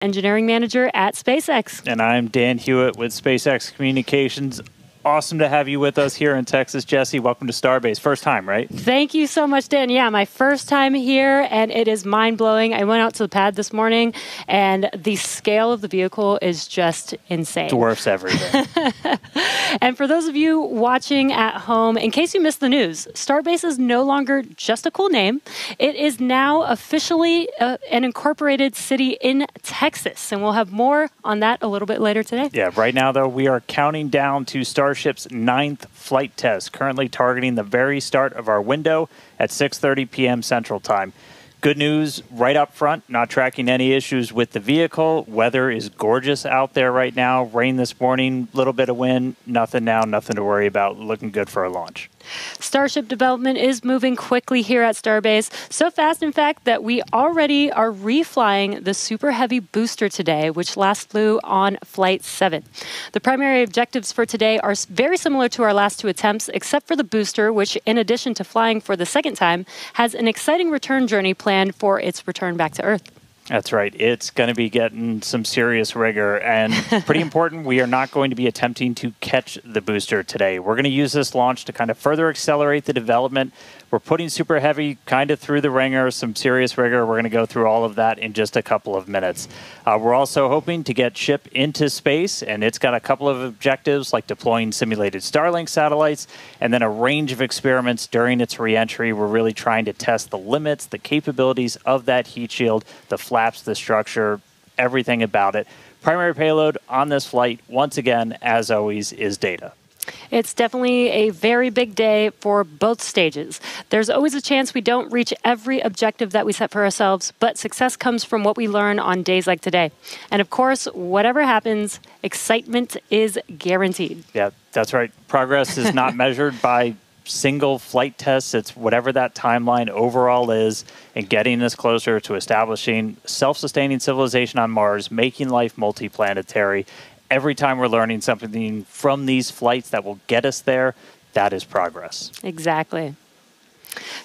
Engineering Manager at SpaceX. And I'm Dan Hewitt with SpaceX Communications. Awesome to have you with us here in Texas. Jesse, welcome to Starbase. First time, right? Thank you so much, Dan. Yeah, my first time here, and it is mind-blowing. I went out to the pad this morning, and the scale of the vehicle is just insane. Dwarfs everything. And for those of you watching at home, in case you missed the news, Starbase is no longer just a cool name. It is now officially an incorporated city in Texas, and we'll have more on that a little bit later today. Yeah, right now, though, we are counting down to Starship's 9th flight test, currently targeting the very start of our window at 6:30 p.m. Central Time. Good news right up front, not tracking any issues with the vehicle. Weather is gorgeous out there right now. Rain this morning, little bit of wind, nothing now, nothing to worry about. Looking good for a launch. Starship development is moving quickly here at Starbase. So fast, in fact, that we already are reflying the Super Heavy booster today, which last flew on Flight 7. The primary objectives for today are very similar to our last two attempts, except for the booster, which, in addition to flying for the second time, has an exciting return journey planned for its return back to Earth. That's right. It's going to be getting some serious rigor, and pretty important, we are not going to be attempting to catch the booster today. We're going to use this launch to kind of further accelerate the development. We're putting Super Heavy kind of through the ringer, some serious rigor. We're going to go through all of that in just a couple of minutes. We're also hoping to get Ship into space, and it's got a couple of objectives like deploying simulated Starlink satellites and then a range of experiments during its reentry. We're really trying to test the limits, the capabilities of that heat shield, the flaps, the structure, everything about it. Primary payload on this flight, once again, as always, is data. It's definitely a very big day for both stages. There's always a chance we don't reach every objective that we set for ourselves, but success comes from what we learn on days like today. And of course, whatever happens, excitement is guaranteed. Yeah, that's right. Progress is not measured by single flight tests. It's whatever that timeline overall is, and getting us closer to establishing self-sustaining civilization on Mars, making life multiplanetary. Every time we're learning something from these flights that will get us there, that is progress. Exactly.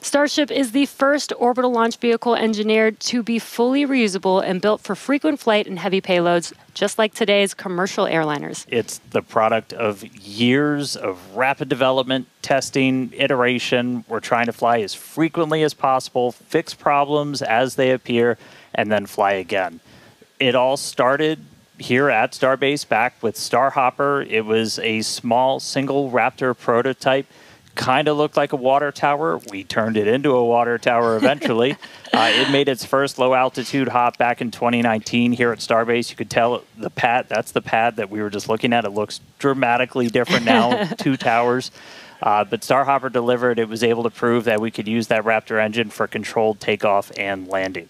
Starship is the first orbital launch vehicle engineered to be fully reusable and built for frequent flight and heavy payloads, just like today's commercial airliners. It's the product of years of rapid development, testing, iteration. We're trying to fly as frequently as possible, fix problems as they appear, and then fly again. It all started here at Starbase back with Starhopper. It was a small single Raptor prototype. Kind of looked like a water tower. We turned it into a water tower eventually. It made its first low altitude hop back in 2019 here at Starbase. You could tell the pad, that's the pad that we were just looking at. It looks dramatically different now, two towers. But Starhopper delivered. It was able to prove that we could use that Raptor engine for controlled takeoff and landing.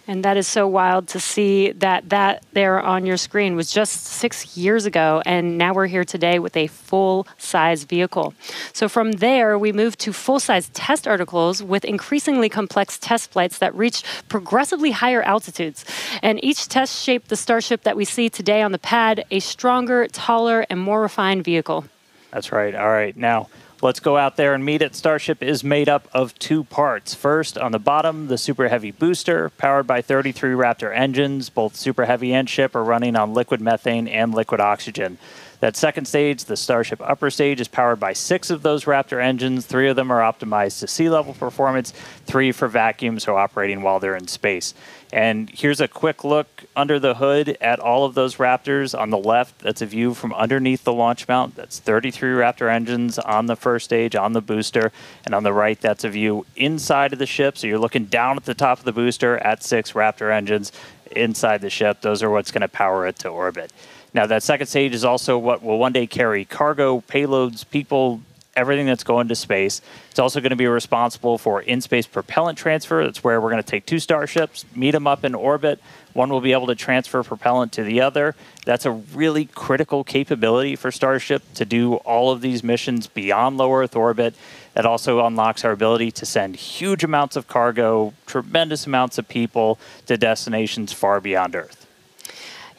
And that is so wild to see that there on your screen was just 6 years ago, and now we're here today with a full-size vehicle. So from there, we moved to full-size test articles with increasingly complex test flights that reached progressively higher altitudes. And each test shaped the Starship that we see today on the pad, a stronger, taller, and more refined vehicle. That's right. All right. Now, let's go out there and meet it. Starship is made up of two parts. First, on the bottom, the Super Heavy booster, powered by 33 Raptor engines. Both Super Heavy and Ship are running on liquid methane and liquid oxygen. That second stage, the Starship upper stage, is powered by 6 of those Raptor engines. 3 of them are optimized to sea level performance, 3 for vacuum, so operating while they're in space. And here's a quick look under the hood at all of those Raptors. On the left, that's a view from underneath the launch mount. That's 33 Raptor engines on the first stage, on the booster. And on the right, that's a view inside of the ship. So you're looking down at the top of the booster at 6 Raptor engines inside the ship. Those are what's going to power it to orbit. Now, that second stage is also what will one day carry cargo, payloads, people, everything that's going to space. It's also going to be responsible for in-space propellant transfer. That's where we're going to take 2 Starships, meet them up in orbit. One will be able to transfer propellant to the other. That's a really critical capability for Starship to do all of these missions beyond low Earth orbit. That also unlocks our ability to send huge amounts of cargo, tremendous amounts of people to destinations far beyond Earth.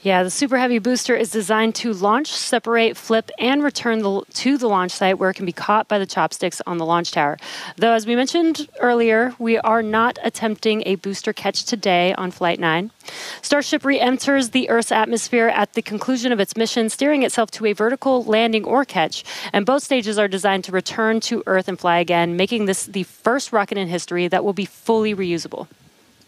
Yeah, the Super Heavy booster is designed to launch, separate, flip, and return to the launch site where it can be caught by the chopsticks on the launch tower. Though, as we mentioned earlier, we are not attempting a booster catch today on Flight 9. Starship re-enters the Earth's atmosphere at the conclusion of its mission, steering itself to a vertical landing or catch. And both stages are designed to return to Earth and fly again, making this the first rocket in history that will be fully reusable.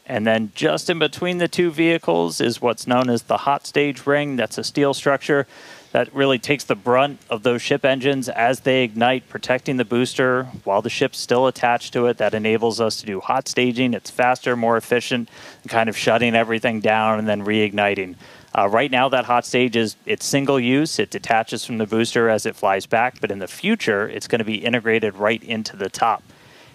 And then just in between the two vehicles is what's known as the hot stage ring. That's a steel structure that really takes the brunt of those ship engines as they ignite, protecting the booster while the ship's still attached to it. That enables us to do hot staging. It's faster, more efficient, kind of shutting everything down and then reigniting. Right now, that hot stage it's single use. It detaches from the booster as it flies back, but in the future, it's going to be integrated right into the top.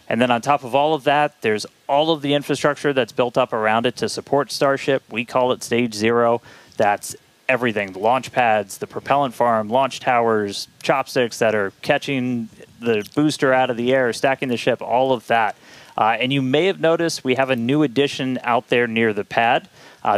And then on top of all of that, there's all of the infrastructure that's built up around it to support Starship. We call it Stage 0. That's everything, the launch pads, the propellant farm, launch towers, chopsticks that are catching the booster out of the air, stacking the ship, all of that. And you may have noticed we have a new addition out there near the pad.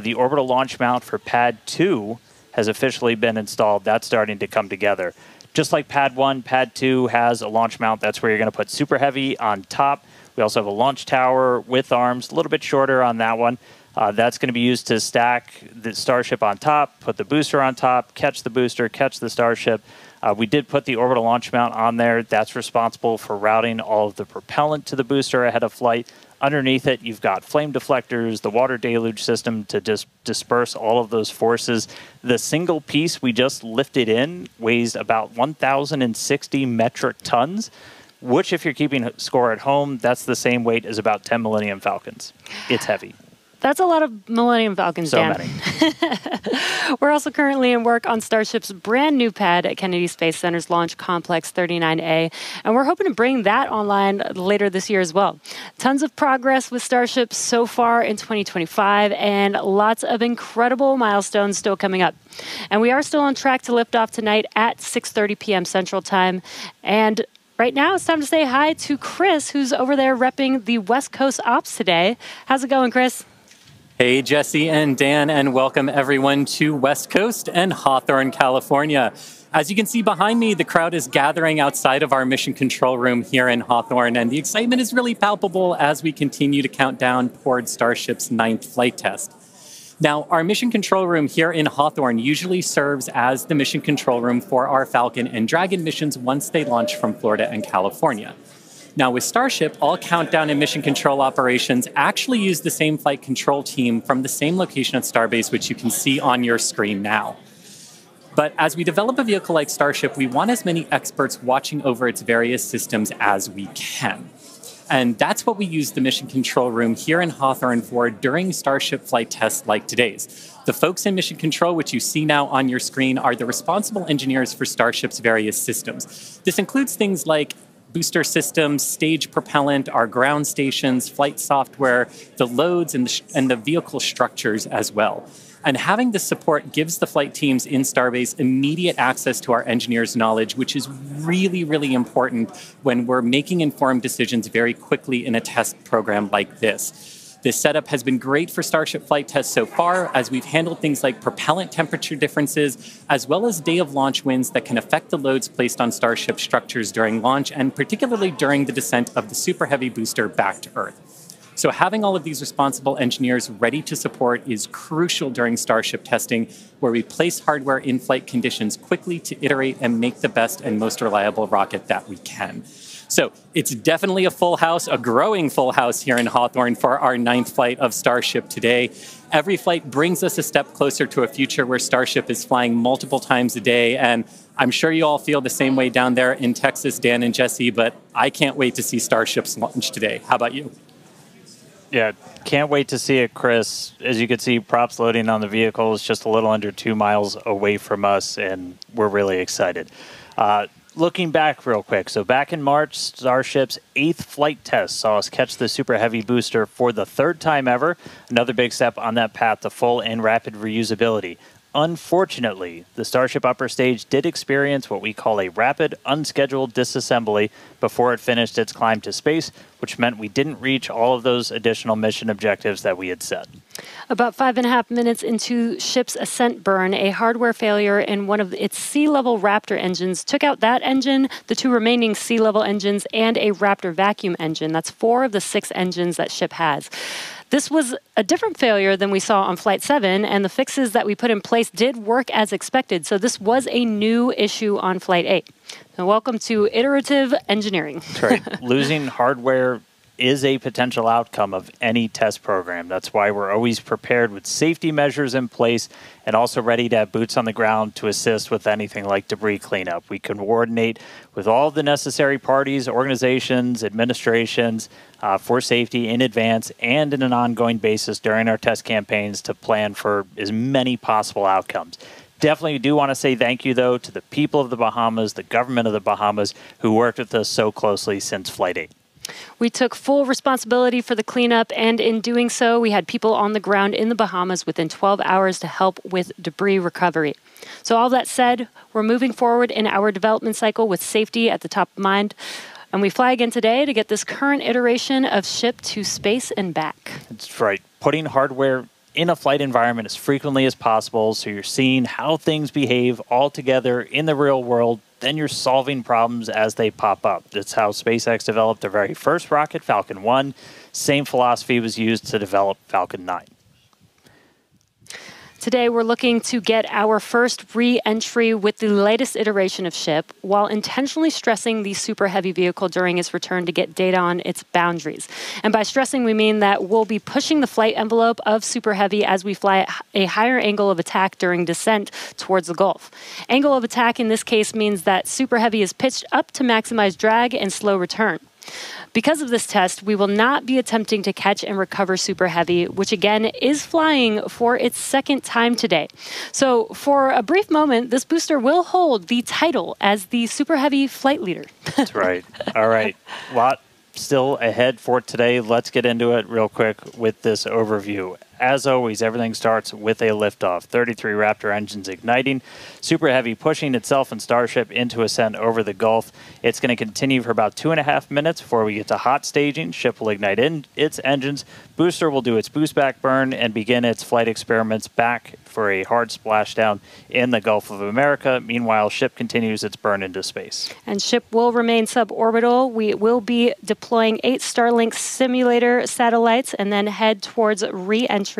The Orbital Launch Mount for Pad 2 has officially been installed. That's starting to come together. Just like Pad 1, Pad 2 has a launch mount. That's where you're going to put Super Heavy on top. We also have a launch tower with arms, a little bit shorter on that one. That's going to be used to stack the Starship on top, put the booster on top, catch the booster, catch the Starship. We did put the Orbital Launch Mount on there. That's responsible for routing all of the propellant to the booster ahead of flight. Underneath it, you've got flame deflectors, the water deluge system to disperse all of those forces. The single piece we just lifted in weighs about 1,060 metric tons, which if you're keeping score at home, that's the same weight as about 10 Millennium Falcons. It's heavy. That's a lot of Millennium Falcons, so Dan. Many. We're also currently in work on Starship's brand new pad at Kennedy Space Center's Launch Complex 39A, and we're hoping to bring that online later this year as well. Tons of progress with Starship so far in 2025, and lots of incredible milestones still coming up. And we are still on track to lift off tonight at 6:30 p.m. Central Time. And right now, it's time to say hi to Chris, who's over there repping the West Coast Ops today. How's it going, Chris? Hey, Jesse and Dan, and welcome everyone to West Coast and Hawthorne, California. As you can see behind me, the crowd is gathering outside of our mission control room here in Hawthorne, and the excitement is really palpable as we continue to count down toward Starship's 9th flight test. Now, our mission control room here in Hawthorne usually serves as the mission control room for our Falcon and Dragon missions once they launch from Florida and California. Now, with Starship, all countdown and mission control operations actually use the same flight control team from the same location at Starbase, which you can see on your screen now. But as we develop a vehicle like Starship, we want as many experts watching over its various systems as we can. And that's what we use the mission control room here in Hawthorne for during Starship flight tests like today's. The folks in mission control, which you see now on your screen, are the responsible engineers for Starship's various systems. This includes things like booster systems, stage propellant, our ground stations, flight software, the loads, and the vehicle structures as well. And having this support gives the flight teams in Starbase immediate access to our engineers' knowledge, which is really, really important when we're making informed decisions very quickly in a test program like this. This setup has been great for Starship flight tests so far, as we've handled things like propellant temperature differences, as well as day of launch winds that can affect the loads placed on Starship structures during launch, and particularly during the descent of the Super Heavy booster back to Earth. So having all of these responsible engineers ready to support is crucial during Starship testing, where we place hardware in flight conditions quickly to iterate and make the best and most reliable rocket that we can. So it's definitely a full house, a growing full house here in Hawthorne for our 9th flight of Starship today. Every flight brings us a step closer to a future where Starship is flying multiple times a day, and I'm sure you all feel the same way down there in Texas, Dan and Jesse, but I can't wait to see Starship's launch today. How about you? Yeah, can't wait to see it, Chris. As you can see, props loading on the vehicle is just a little under 2 miles away from us, and we're really excited. Looking back real quick, so back in March, Starship's 8th flight test saw us catch the Super Heavy booster for the 3rd time ever, another big step on that path to full and rapid reusability. Unfortunately, the Starship upper stage did experience what we call a rapid, unscheduled disassembly before it finished its climb to space, which meant we didn't reach all of those additional mission objectives that we had set. About 5.5 minutes into ship's ascent burn, a hardware failure in one of its sea-level Raptor engines took out that engine, the 2 remaining sea-level engines, and a Raptor vacuum engine. That's 4 of the 6 engines that ship has. This was a different failure than we saw on Flight 7, and the fixes that we put in place did work as expected. So this was a new issue on Flight 8. So welcome to iterative engineering. That's right. Losing hardware is a potential outcome of any test program. That's why we're always prepared with safety measures in place and also ready to have boots on the ground to assist with anything like debris cleanup. We can coordinate with all the necessary parties, organizations, administrations for safety in advance and in an ongoing basis during our test campaigns to plan for as many possible outcomes. Definitely do want to say thank you, though, to the people of the Bahamas, the government of the Bahamas, who worked with us so closely since Flight 8. We took full responsibility for the cleanup, and in doing so, we had people on the ground in the Bahamas within 12 hours to help with debris recovery. So all that said, we're moving forward in our development cycle with safety at the top of mind, and we fly again today to get this current iteration of ship to space and back. That's right. Putting hardware in a flight environment as frequently as possible so you're seeing how things behave all together in the real world. Then you're solving problems as they pop up. That's how SpaceX developed their very first rocket, Falcon 1. Same philosophy was used to develop Falcon 9. Today, we're looking to get our first re-entry with the latest iteration of ship while intentionally stressing the Super Heavy vehicle during its return to get data on its boundaries. And by stressing, we mean that we'll be pushing the flight envelope of Super Heavy as we fly at a higher angle of attack during descent towards the Gulf. Angle of attack in this case means that Super Heavy is pitched up to maximize drag and slow return. Because of this test, we will not be attempting to catch and recover Super Heavy, which again is flying for its second time today. So for a brief moment, this booster will hold the title as the Super Heavy flight leader. That's right. All right. Lot still ahead for today. Let's get into it real quick with this overview. As always, everything starts with a liftoff. 33 Raptor engines igniting. Super Heavy pushing itself and Starship into ascent over the Gulf. It's going to continue for about 2.5 minutes before we get to hot staging. Ship will ignite its engines. Booster will do its boost back burn and begin its flight experiments back for a hard splashdown in the Gulf of America. Meanwhile, ship continues its burn into space. And ship will remain suborbital. We will be deploying 8 Starlink simulator satellites and then head towards re-entry.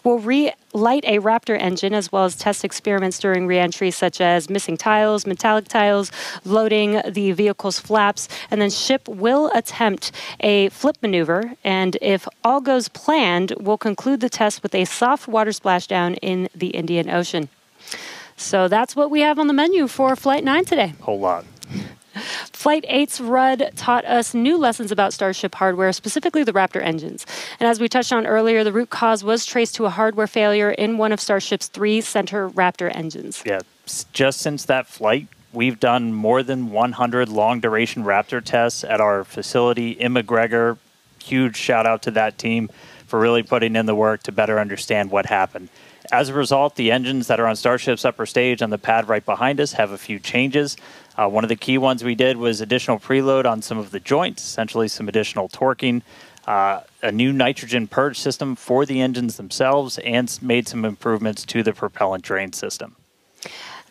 We'll relight a Raptor engine as well as test experiments during re-entry such as missing tiles, metallic tiles, loading the vehicle's flaps, and then ship will attempt a flip maneuver, and if all goes planned, we'll conclude the test with a soft water splashdown in the Indian Ocean. So that's what we have on the menu for Flight 9 today. Whole lot. Flight 8's RUD taught us new lessons about Starship hardware, specifically the Raptor engines. And as we touched on earlier, the root cause was traced to a hardware failure in one of Starship's 3 center Raptor engines. Yeah, just since that flight, we've done more than 100 long-duration Raptor tests at our facility in McGregor. Huge shout-out to that team for really putting in the work to better understand what happened. As a result, the engines that are on Starship's upper stage on the pad right behind us have a few changes. One of the key ones we did was additional preload on some of the joints, essentially some additional torquing, a new nitrogen purge system for the engines themselves, and made some improvements to the propellant drain system.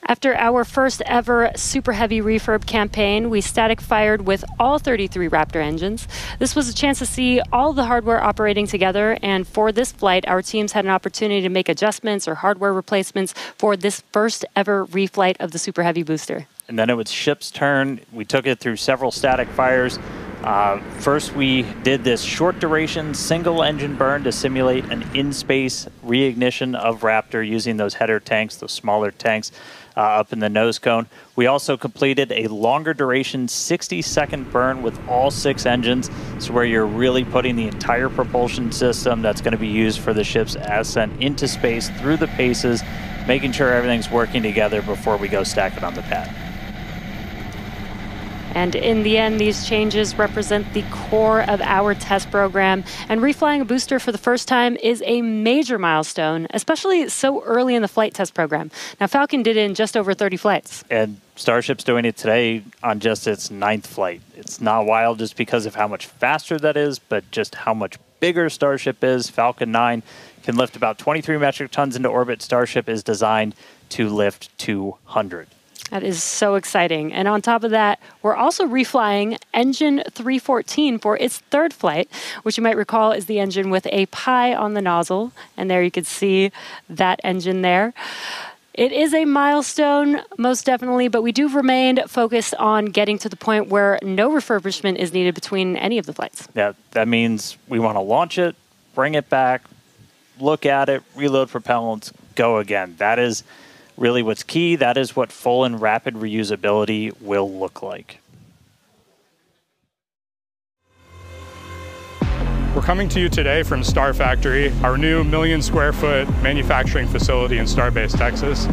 After our first ever Super Heavy refurb campaign, we static fired with all 33 Raptor engines. This was a chance to see all the hardware operating together, and for this flight, our teams had an opportunity to make adjustments or hardware replacements for this first ever reflight of the Super Heavy booster. And then it was ship's turn. We took it through several static fires. First, we did this short duration single engine burn to simulate an in-space reignition of Raptor using those header tanks, those smaller tanks up in the nose cone. We also completed a longer duration 60-second burn with all 6 engines. So where you're really putting the entire propulsion system that's going to be used for the ship's ascent into space through the paces, making sure everything's working together before we go stack it on the pad. And in the end, these changes represent the core of our test program. And reflying a booster for the first time is a major milestone, especially so early in the flight test program. Now, Falcon did it in just over 30 flights. And Starship's doing it today on just its 9th flight. It's not wild just because of how much faster that is, but just how much bigger Starship is. Falcon 9 can lift about 23 metric tons into orbit. Starship is designed to lift 200. That is so exciting. And on top of that, we're also reflying engine 314 for its 3rd flight, which you might recall is the engine with a pie on the nozzle. And there you can see that engine there. It is a milestone, most definitely, but we do remain focused on getting to the point where no refurbishment is needed between any of the flights. Yeah, that means we want to launch it, bring it back, look at it, reload propellants, go again. That is really what's key. That is what full and rapid reusability will look like. We're coming to you today from Star Factory, our new 1 million square foot manufacturing facility in Starbase, Texas.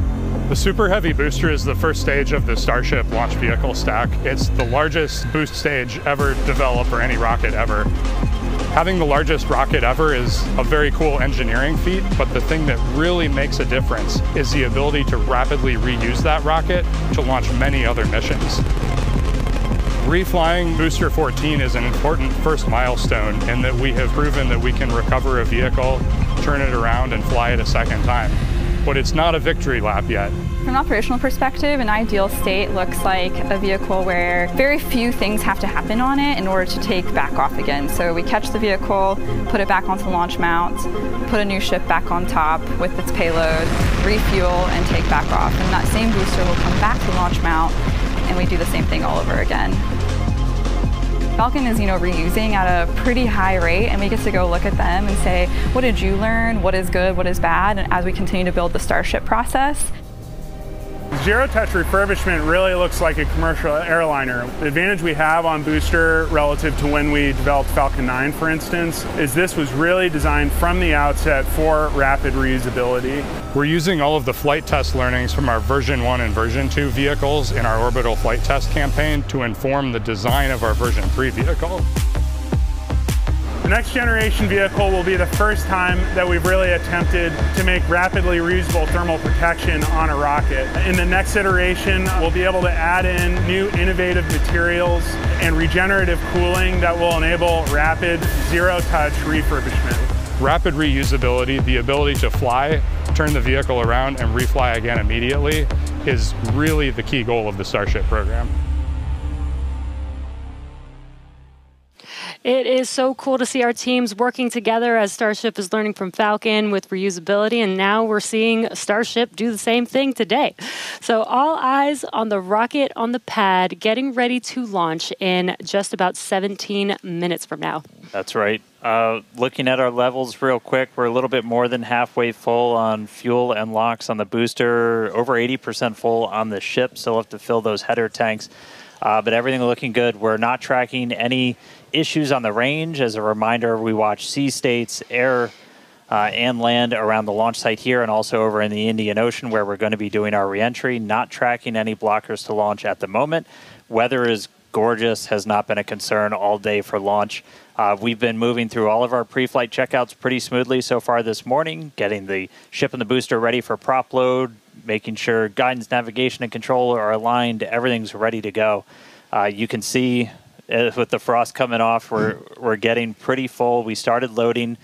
The Super Heavy booster is the first stage of the Starship launch vehicle stack. It's the largest boost stage ever developed for any rocket ever. Having the largest rocket ever is a very cool engineering feat, but the thing that really makes a difference is the ability to rapidly reuse that rocket to launch many other missions. Reflying Booster 14 is an important first milestone in that we have proven that we can recover a vehicle, turn it around, and fly it a second time. But it's not a victory lap yet. From an operational perspective, an ideal state looks like a vehicle where very few things have to happen on it in order to take back off again. So we catch the vehicle, put it back onto the launch mount, put a new ship back on top with its payload, refuel, and take back off. And that same booster will come back to the launch mount, and we do the same thing all over again. Falcon is, reusing at a pretty high rate, and we get to go look at them and say, what did you learn? What is good? What is bad? And as we continue to build the Starship process. Zero-touch refurbishment really looks like a commercial airliner. The advantage we have on booster relative to when we developed Falcon 9, for instance, is this was really designed from the outset for rapid reusability. We're using all of the flight test learnings from our version 1 and version 2 vehicles in our orbital flight test campaign to inform the design of our version 3 vehicle. The next generation vehicle will be the first time that we've really attempted to make rapidly reusable thermal protection on a rocket. In the next iteration, we'll be able to add in new innovative materials and regenerative cooling that will enable rapid zero-touch refurbishment. Rapid reusability, the ability to fly, turn the vehicle around, and refly again immediately is really the key goal of the Starship program. It is so cool to see our teams working together as Starship is learning from Falcon with reusability, and now we're seeing Starship do the same thing today. So all eyes on the rocket on the pad, getting ready to launch in just about 17 minutes from now. That's right. Looking at our levels real quick, we're a little bit more than halfway full on fuel and LOX on the booster, over 80% full on the ship, still have to fill those header tanks. But everything looking good. We're not tracking any issues on the range. As a reminder, we watch sea states, air, and land around the launch site here and also over in the Indian Ocean where we're going to be doing our reentry. Not tracking any blockers to launch at the moment. Weather is gorgeous, has not been a concern all day for launch. We've been moving through all of our pre-flight checkouts pretty smoothly so far this morning, getting the ship and the booster ready for prop load, making sure guidance, navigation, and control are aligned. Everything's ready to go. You can see with the frost coming off, we're getting pretty full. We started loading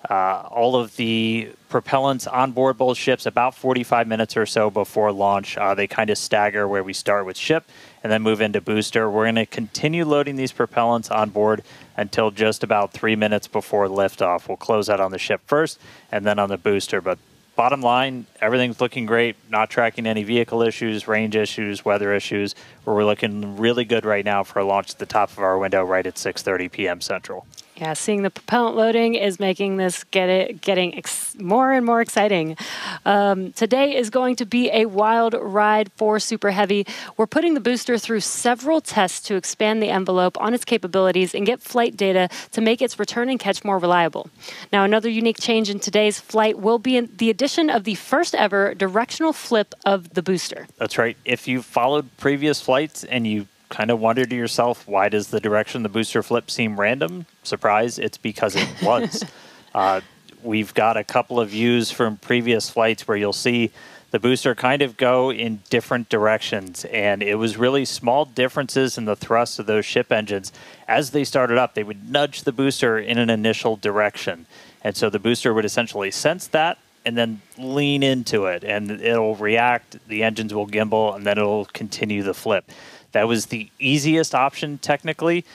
all of the propellants on board both ships about 45 minutes or so before launch. They kind of stagger where we start with ship and then move into booster. We're going to continue loading these propellants on board until just about 3 minutes before liftoff. We'll close out on the ship first and then on the booster. But bottom line, everything's looking great. Not tracking any vehicle issues, range issues, weather issues. We're looking really good right now for a launch at the top of our window right at 6:30 p.m. Central. Yeah, seeing the propellant loading is making this getting more and more exciting. Today is going to be a wild ride for Super Heavy. We're putting the booster through several tests to expand the envelope on its capabilities and get flight data to make its return and catch more reliable. Now, another unique change in today's flight will be the addition of the first ever directional flip of the booster. That's right. If you've followed previous flights and you kind of wonder to yourself, why does the direction the booster flip seem random? Surprise, it's because it was. We've got a couple of views from previous flights where you'll see the booster kind of go in different directions, and it was really small differences in the thrust of those ship engines. As they started up, they would nudge the booster in an initial direction, and so the booster would essentially sense that and then lean into it, and it'll react, the engines will gimbal, and then it'll continue the flip. That was the easiest option technically,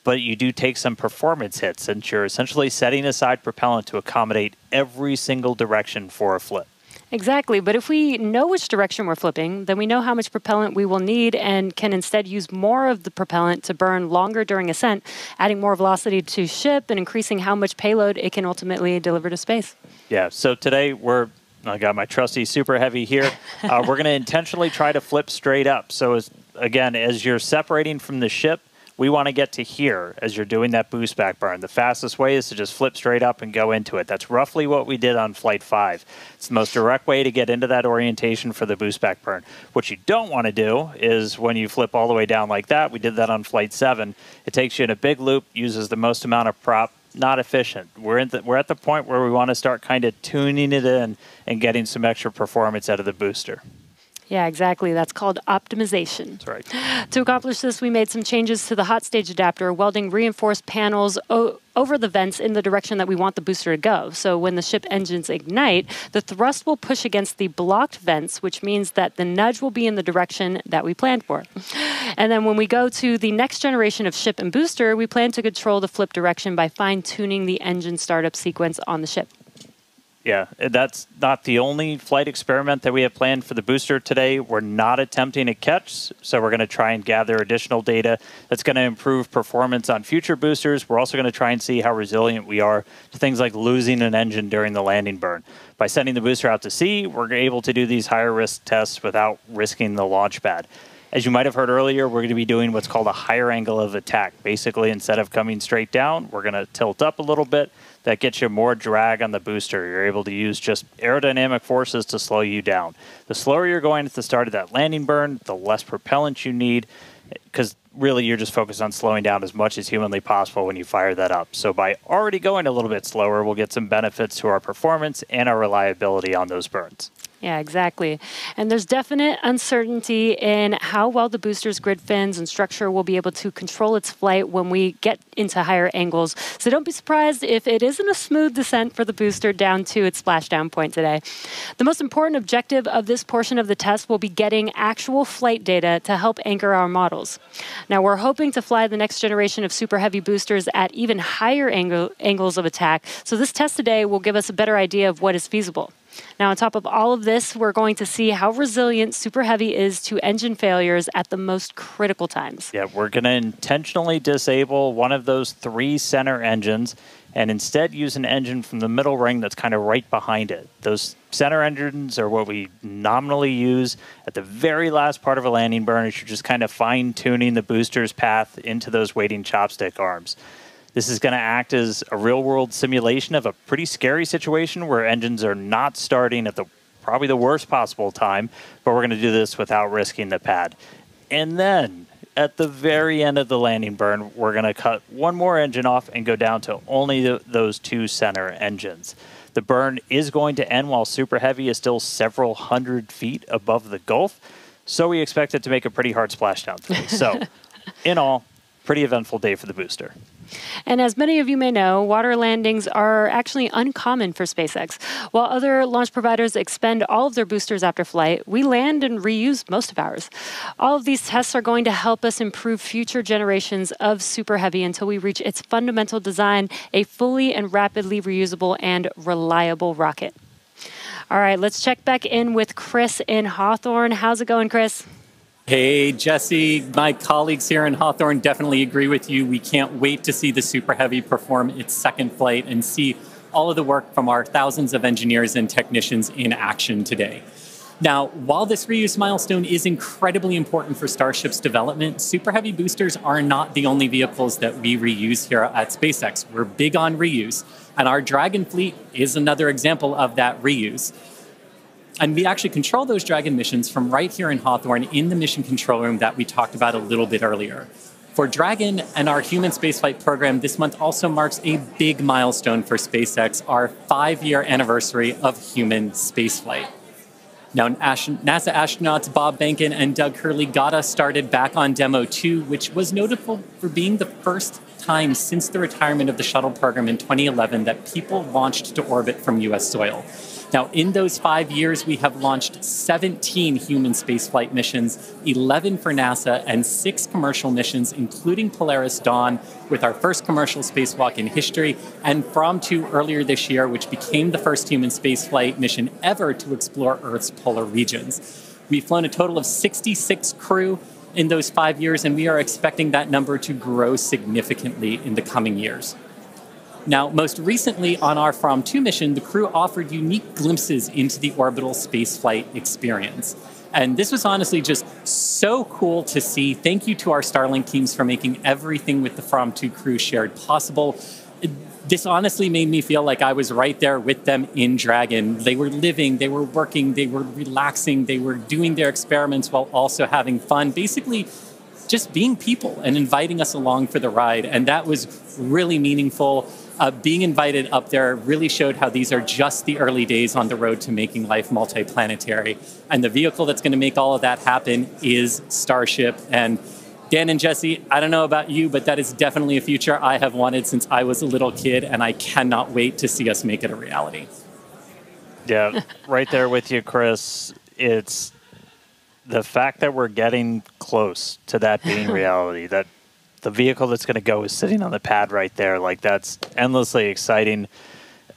but you do take some performance hits since you're essentially setting aside propellant to accommodate every single direction for a flip. Exactly, but if we know which direction we're flipping, then we know how much propellant we will need and can instead use more of the propellant to burn longer during ascent, adding more velocity to ship and increasing how much payload it can ultimately deliver to space. Yeah, so today I got my trusty Super Heavy here. We're going to intentionally try to flip straight up. So again, as you're separating from the ship, we want to get to here as you're doing that boost back burn. The fastest way is to just flip straight up and go into it. That's roughly what we did on Flight 5. It's the most direct way to get into that orientation for the boost back burn. What you don't want to do is when you flip all the way down like that, we did that on Flight 7, it takes you in a big loop, uses the most amount of prop, not efficient. We're at the point where we want to start kind of tuning it in and getting some extra performance out of the booster. Yeah, exactly. That's called optimization. That's right. To accomplish this, we made some changes to the hot stage adapter, welding reinforced panels over the vents in the direction that we want the booster to go. So when the ship engines ignite, the thrust will push against the blocked vents, which means that the nudge will be in the direction that we planned for. And then when we go to the next generation of ship and booster, we plan to control the flip direction by fine-tuning the engine startup sequence on the ship. Yeah, that's not the only flight experiment that we have planned for the booster today. We're not attempting a catch, so we're going to try and gather additional data that's going to improve performance on future boosters. We're also going to try and see how resilient we are to things like losing an engine during the landing burn. By sending the booster out to sea, we're able to do these higher risk tests without risking the launch pad. As you might have heard earlier, we're going to be doing what's called a higher angle of attack. Basically, instead of coming straight down, we're going to tilt up a little bit. That gets you more drag on the booster. You're able to use just aerodynamic forces to slow you down. The slower you're going at the start of that landing burn, the less propellant you need, because really you're just focused on slowing down as much as humanly possible when you fire that up. So by already going a little bit slower, we'll get some benefits to our performance and our reliability on those burns. Yeah, exactly. And there's definite uncertainty in how well the booster's grid fins and structure will be able to control its flight when we get into higher angles. So don't be surprised if it isn't a smooth descent for the booster down to its splashdown point today. The most important objective of this portion of the test will be getting actual flight data to help anchor our models. Now, we're hoping to fly the next generation of super heavy boosters at even higher angles of attack. So this test today will give us a better idea of what is feasible. Now, on top of all of this, we're going to see how resilient Super Heavy is to engine failures at the most critical times. Yeah, we're going to intentionally disable one of those 3 center engines and instead use an engine from the middle ring that's kind of right behind it. Those center engines are what we nominally use at the very last part of a landing burn. You're just kind of fine-tuning the booster's path into those waiting chopstick arms. This is going to act as a real-world simulation of a pretty scary situation where engines are not starting at probably the worst possible time, but we're going to do this without risking the pad. And then, at the very end of the landing burn, we're going to cut one more engine off and go down to only those 2 center engines. The burn is going to end while Super Heavy is still several hundred feet above the Gulf, so we expect it to make a pretty hard splashdown today. So, in all, pretty eventful day for the booster. And as many of you may know, water landings are actually uncommon for SpaceX. While other launch providers expend all of their boosters after flight, we land and reuse most of ours. All of these tests are going to help us improve future generations of Super Heavy until we reach its fundamental design, a fully and rapidly reusable and reliable rocket. All right, let's check back in with Chris in Hawthorne. How's it going, Chris? Hey, Jesse, my colleagues here in Hawthorne definitely agree with you. We can't wait to see the Super Heavy perform its second flight and see all of the work from our thousands of engineers and technicians in action today. Now, while this reuse milestone is incredibly important for Starship's development, Super Heavy boosters are not the only vehicles that we reuse here at SpaceX. We're big on reuse, and our Dragon fleet is another example of that reuse. And we actually control those Dragon missions from right here in Hawthorne in the mission control room that we talked about a little bit earlier. For Dragon and our human spaceflight program, this month also marks a big milestone for SpaceX, our 5-year anniversary of human spaceflight. Now, NASA astronauts Bob Behnken and Doug Hurley got us started back on Demo 2, which was notable for being the first time since the retirement of the shuttle program in 2011 that people launched to orbit from U.S. soil. Now, in those 5 years, we have launched 17 human spaceflight missions, 11 for NASA, and 6 commercial missions, including Polaris Dawn, with our first commercial spacewalk in history, and From 2 earlier this year, which became the first human spaceflight mission ever to explore Earth's polar regions. We've flown a total of 66 crew in those 5 years, and we are expecting that number to grow significantly in the coming years. Now, most recently on our From 2 mission, the crew offered unique glimpses into the orbital spaceflight experience. And this was honestly just so cool to see. Thank you to our Starlink teams for making everything with the From 2 crew shared possible. This honestly made me feel like I was right there with them in Dragon. They were living, they were working, they were relaxing, they were doing their experiments while also having fun. Basically, just being people and inviting us along for the ride. And that was really meaningful. Being invited up there really showed how these are just the early days on the road to making life multiplanetary. And the vehicle that's going to make all of that happen is Starship. And Dan and Jesse, I don't know about you, but that is definitely a future I have wanted since I was a little kid, and I cannot wait to see us make it a reality. Yeah, right there with you, Chris. It's the fact that we're getting close to that being reality, that the vehicle that's going to go is sitting on the pad right there. Like, that's endlessly exciting.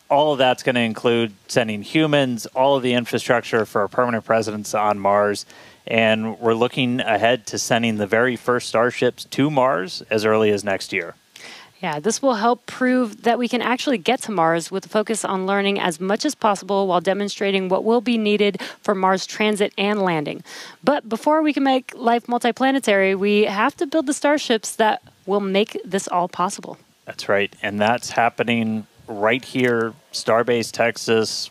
All of that's going to include sending humans, all of the infrastructure for a permanent presence on Mars. And we're looking ahead to sending the very first Starships to Mars as early as next year. Yeah, this will help prove that we can actually get to Mars with a focus on learning as much as possible while demonstrating what will be needed for Mars transit and landing. But before we can make life multiplanetary, we have to build the Starships that will make this all possible. That's right. And that's happening right here, Starbase, Texas,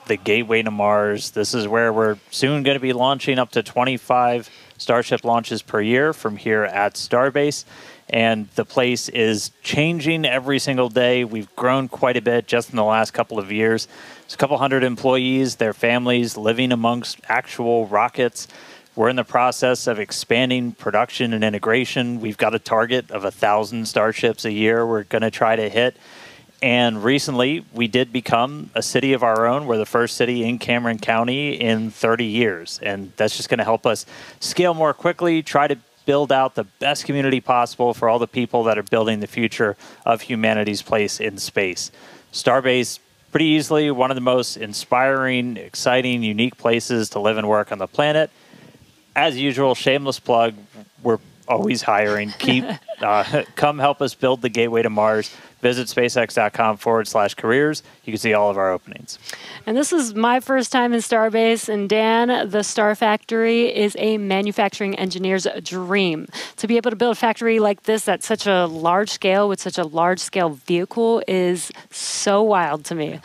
the gateway to Mars. This is where we're soon going to be launching up to 25 Starship launches per year from here at Starbase. And the place is changing every single day. We've grown quite a bit just in the last couple of years. There's a couple hundred employees, their families living amongst actual rockets. We're in the process of expanding production and integration. We've got a target of 1,000 Starships a year we're going to try to hit. And recently, we did become a city of our own. We're the first city in Cameron County in 30 years. And that's just going to help us scale more quickly, try to build out the best community possible for all the people that are building the future of humanity's place in space. Starbase, pretty easily one of the most inspiring, exciting, unique places to live and work on the planet. As usual, shameless plug, we're always hiring. Come help us build the gateway to Mars. Visit spacex.com/careers. You can see all of our openings. And this is my first time in Starbase. And Dan, the Star Factory is a manufacturing engineer's dream. To be able to build a factory like this at such a large scale with such a large scale vehicle is so wild to me.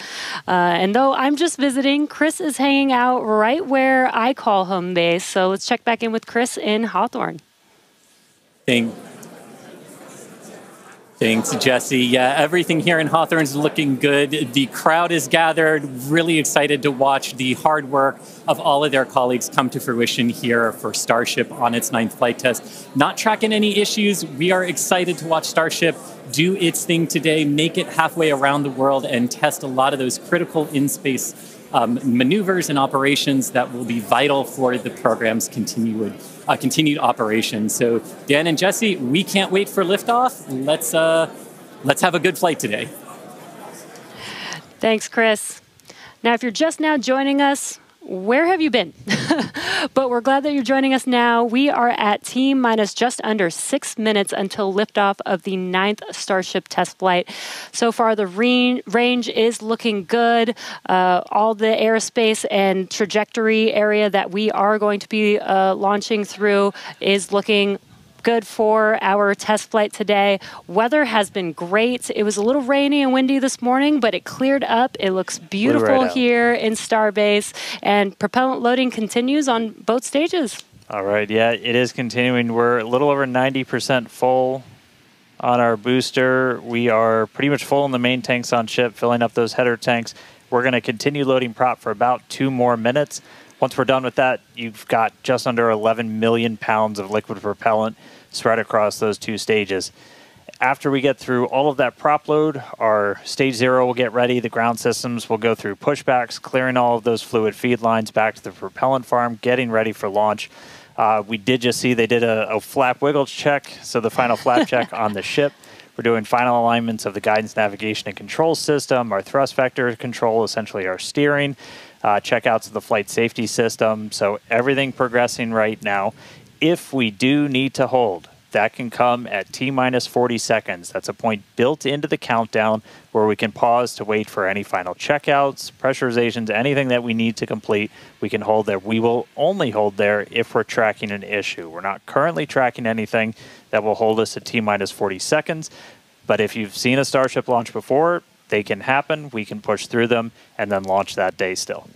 And though I'm just visiting, Chris is hanging out right where I call home base. So let's check back in with Chris in Hawthorne. Thanks, Jesse. Yeah, everything here in Hawthorne is looking good. The crowd is gathered, really excited to watch the hard work of all of their colleagues come to fruition here for Starship on its 9th flight test. Not tracking any issues. We are excited to watch Starship do its thing today, make it halfway around the world, and test a lot of those critical in-space maneuvers and operations that will be vital for the program's continued operation. So Dan and Jesse, we can't wait for liftoff. Let's have a good flight today. Thanks, Chris. Now, if you're just now joining us, where have you been? But we're glad that you're joining us now. We are at T-minus just under 6 minutes until liftoff of the 9th Starship test flight. So far, the range is looking good. All the aerospace and trajectory area that we are going to be launching through is looking good for our test flight today. Weather has been great. It was a little rainy and windy this morning, but it cleared up. It looks beautiful here in Starbase, and propellant loading continues on both stages. All right, yeah, it is continuing. We're a little over 90% full on our booster. We are pretty much full in the main tanks on ship, filling up those header tanks. We're going to continue loading prop for about 2 more minutes. Once we're done with that, you've got just under 11 million pounds of liquid propellant spread across those 2 stages. After we get through all of that prop load, our stage 0 will get ready. The ground systems will go through pushbacks, clearing all of those fluid feed lines back to the propellant farm, getting ready for launch. We did just see they did a flap wiggle check, so the final flap check on the ship. We're doing final alignments of the guidance, navigation, and control system, our thrust vector control, essentially our steering, checkouts of the flight safety system. So everything progressing right now. If we do need to hold, that can come at T-minus 40 seconds. That's a point built into the countdown where we can pause to wait for any final checkouts, pressurizations, anything that we need to complete. We can hold there. We will only hold there if we're tracking an issue. We're not currently tracking anything that will hold us at T-minus 40 seconds. But if you've seen a Starship launch before, they can happen. We can push through them and then launch that day still.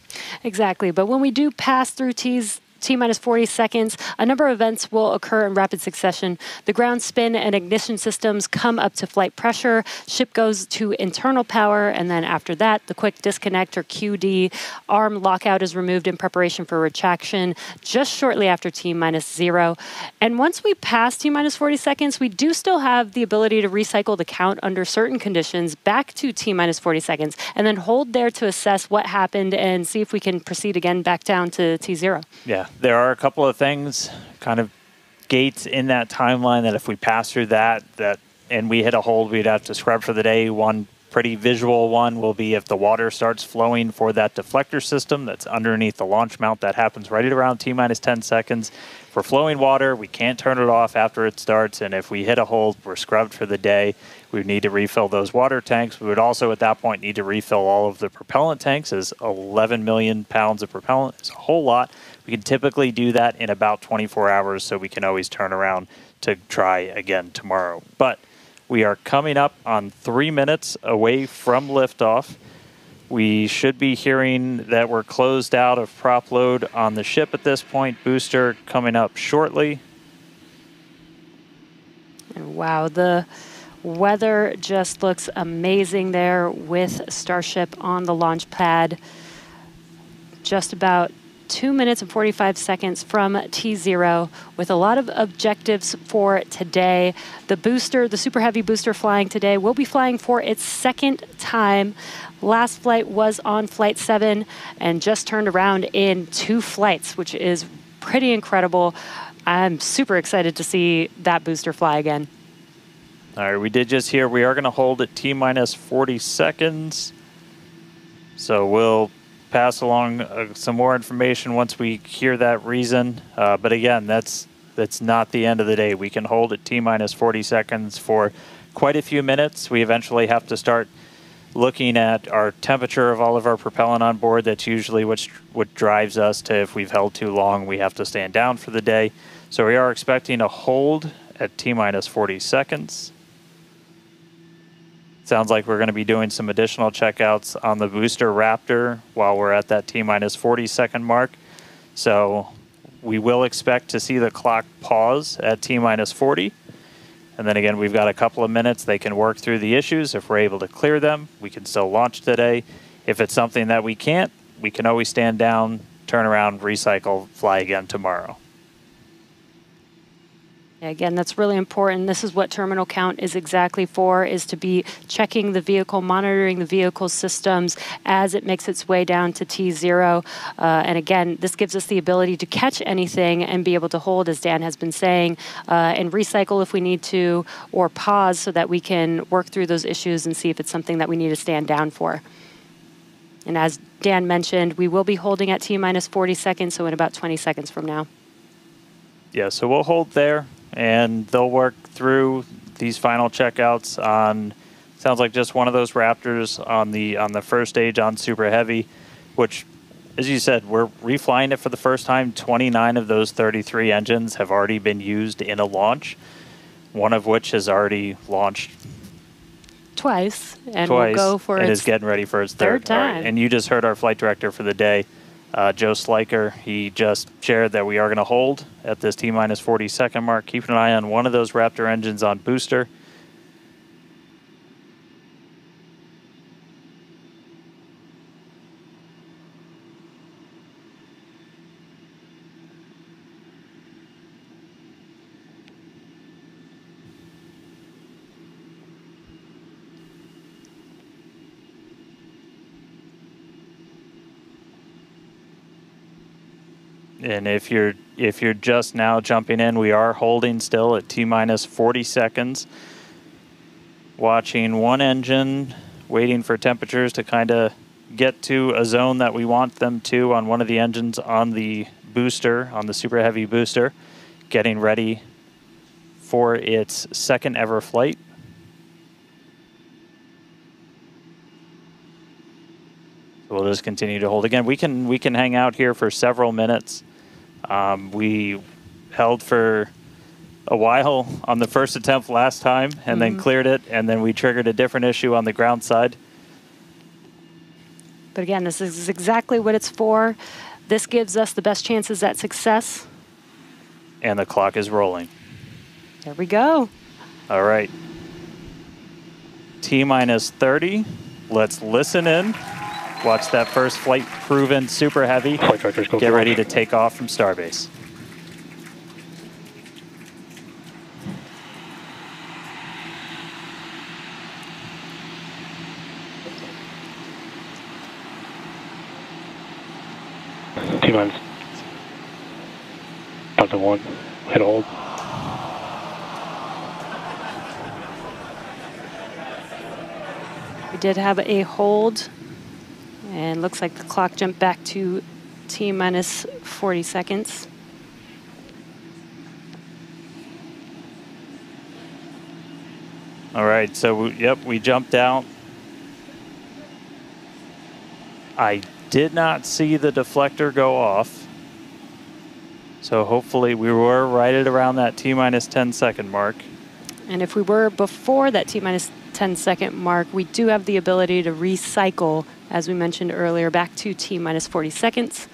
Exactly. But when we do pass through T-minus 40 seconds, a number of events will occur in rapid succession. The ground spin and ignition systems come up to flight pressure, ship goes to internal power, and then after that, the quick disconnect or QD arm lockout is removed in preparation for retraction just shortly after T-minus 0. And once we pass T-minus 40 seconds, we do still have the ability to recycle the count under certain conditions back to T-minus 40 seconds, and then hold there to assess what happened and see if we can proceed again back down to T0. Yeah. There are a couple of things, kind of gates in that timeline that if we pass through that and we hit a hold, we'd have to scrub for the day. One pretty visual one will be if the water starts flowing for that deflector system that's underneath the launch mount. That happens right at around T-minus 10 seconds. For flowing water, we can't turn it off after it starts, and if we hit a hold, we're scrubbed for the day. We would need to refill those water tanks. We would also at that point need to refill all of the propellant tanks, as 11 million pounds of propellant is a whole lot. We can typically do that in about 24 hours, so we can always turn around to try again tomorrow. But we are coming up on 3 minutes away from liftoff. We should be hearing that we're closed out of prop load on the ship at this point. Booster coming up shortly. And wow, the weather just looks amazing there with Starship on the launch pad. Just about 2 minutes and 45 seconds from T0 with a lot of objectives for today. The booster, the Super Heavy booster flying today, will be flying for its 2nd time. Last flight was on Flight 7 and just turned around in 2 flights, which is pretty incredible. I'm super excited to see that booster fly again. All right, we did just hear we are going to hold at T-minus 40 seconds. So we'll pass along some more information once we hear that reason. But again, that's not the end of the day. We can hold at T-minus 40 seconds for quite a few minutes. We eventually have to start looking at our temperature of all of our propellant on board. That's usually what drives us to, if we've held too long, we have to stand down for the day. So we are expecting a hold at T-minus 40 seconds. Sounds like we're going to be doing some additional checkouts on the booster Raptor while we're at that T-minus 40 second mark. So we will expect to see the clock pause at T-minus 40. And then again, we've got a couple of minutes. They can work through the issues. If we're able to clear them, we can still launch today. If it's something that we can't, we can always stand down, turn around, recycle, fly again tomorrow. Again, that's really important. This is what terminal count is exactly for, is to be checking the vehicle, monitoring the vehicle systems as it makes its way down to T0. And again, this gives us the ability to catch anything and be able to hold, as Dan has been saying, and recycle if we need to, or pause so that we can work through those issues and see if it's something that we need to stand down for. And as Dan mentioned, we will be holding at T-minus 40 seconds, so in about 20 seconds from now. Yeah, so we'll hold there. And they'll work through these final checkouts on, sounds like just one of those Raptors on the first stage on Super Heavy, which as you said, we're reflying it for the first time. 29 of those 33 engines have already been used in a launch, one of which has already launched twice, and we'll go for and its is getting ready for its third time. All right. And you just heard our flight director for the day, Joe Sliker. He just shared that we are going to hold at this T-minus 40-second mark. Keep an eye on one of those Raptor engines on booster. And if you're just now jumping in, we are holding still at T-minus 40 seconds. Watching one engine, waiting for temperatures to kind of get to a zone that we want them to on one of the engines on the booster, on the Super Heavy booster, getting ready for its second ever flight. So we'll just continue to hold. Again, we can hang out here for several minutes. We held for a while on the first attempt last time and then cleared it, and then we triggered a different issue on the ground side. But again, this is exactly what it's for. This gives us the best chances at success. And the clock is rolling. There we go. All right. T-minus 30. Let's listen in. Watch that first flight proven Super Heavy. Get ready to take off from Starbase. T-minus. Delta 1. Hit hold. We did have a hold. And looks like the clock jumped back to T-minus 40 seconds. All right, so yep, we jumped out. I did not see the deflector go off. So hopefully we were right at around that T-minus 10-second mark. And if we were before that T-minus 10-second mark, we do have the ability to recycle, as we mentioned earlier, back to T-minus 40 seconds.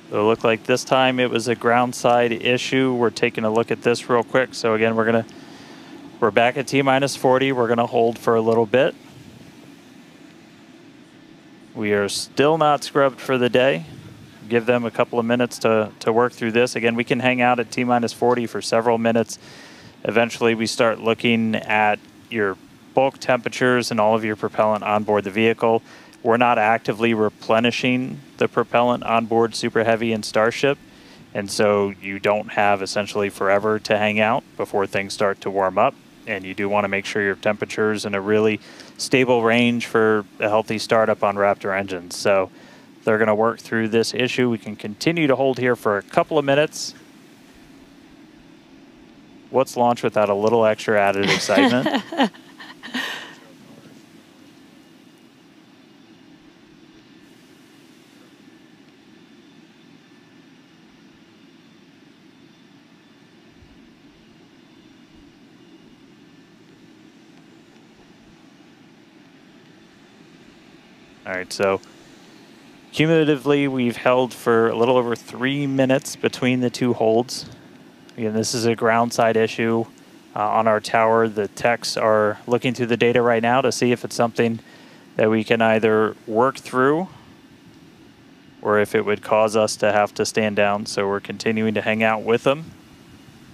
So it looked like this time it was a ground side issue. We're taking a look at this real quick. So again, we're back at T-minus 40. We're gonna hold for a little bit. We are still not scrubbed for the day. Give them a couple of minutes to work through this. Again, we can hang out at T-minus 40 for several minutes. Eventually, we start looking at your bulk temperatures and all of your propellant on board the vehicle. We're not actively replenishing the propellant on board Super Heavy and Starship, and so you don't have essentially forever to hang out before things start to warm up. And you do want to make sure your temperature's in a really stable range for a healthy startup on Raptor engines. So they're going to work through this issue. We can continue to hold here for a couple of minutes. What's launch without a little extra added excitement? All right, so cumulatively, we've held for a little over 3 minutes between the two holds. Again, this is a ground side issue on our tower. The techs are looking through the data right now to see if it's something that we can either work through or if it would cause us to have to stand down. So we're continuing to hang out with them,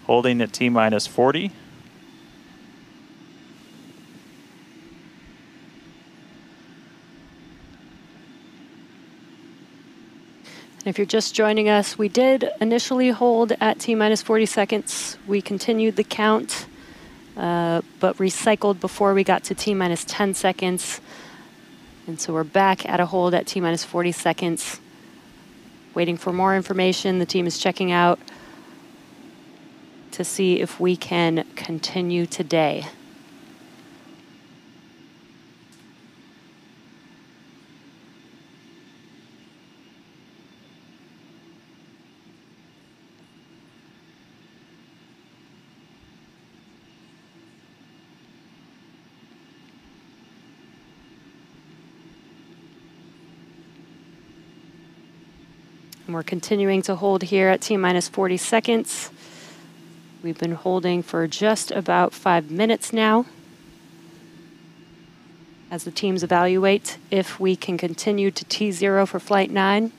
holding at T-minus 40. If you're just joining us, we did initially hold at T-minus 40 seconds. We continued the count, but recycled before we got to T-minus 10 seconds. And so we're back at a hold at T-minus 40 seconds, waiting for more information. The team is checking out to see if we can continue today. And we're continuing to hold here at T-minus 40 seconds. We've been holding for just about 5 minutes now as the teams evaluate if we can continue to T0 for Flight 9.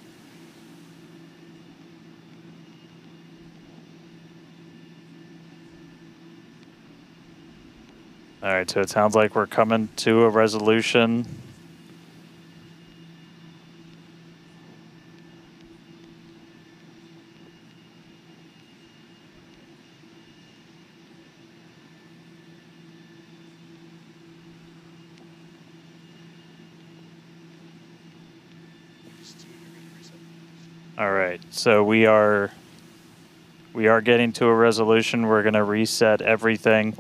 All right, so it sounds like we're coming to a resolution. All right, so we are getting to a resolution. We're going to reset everything.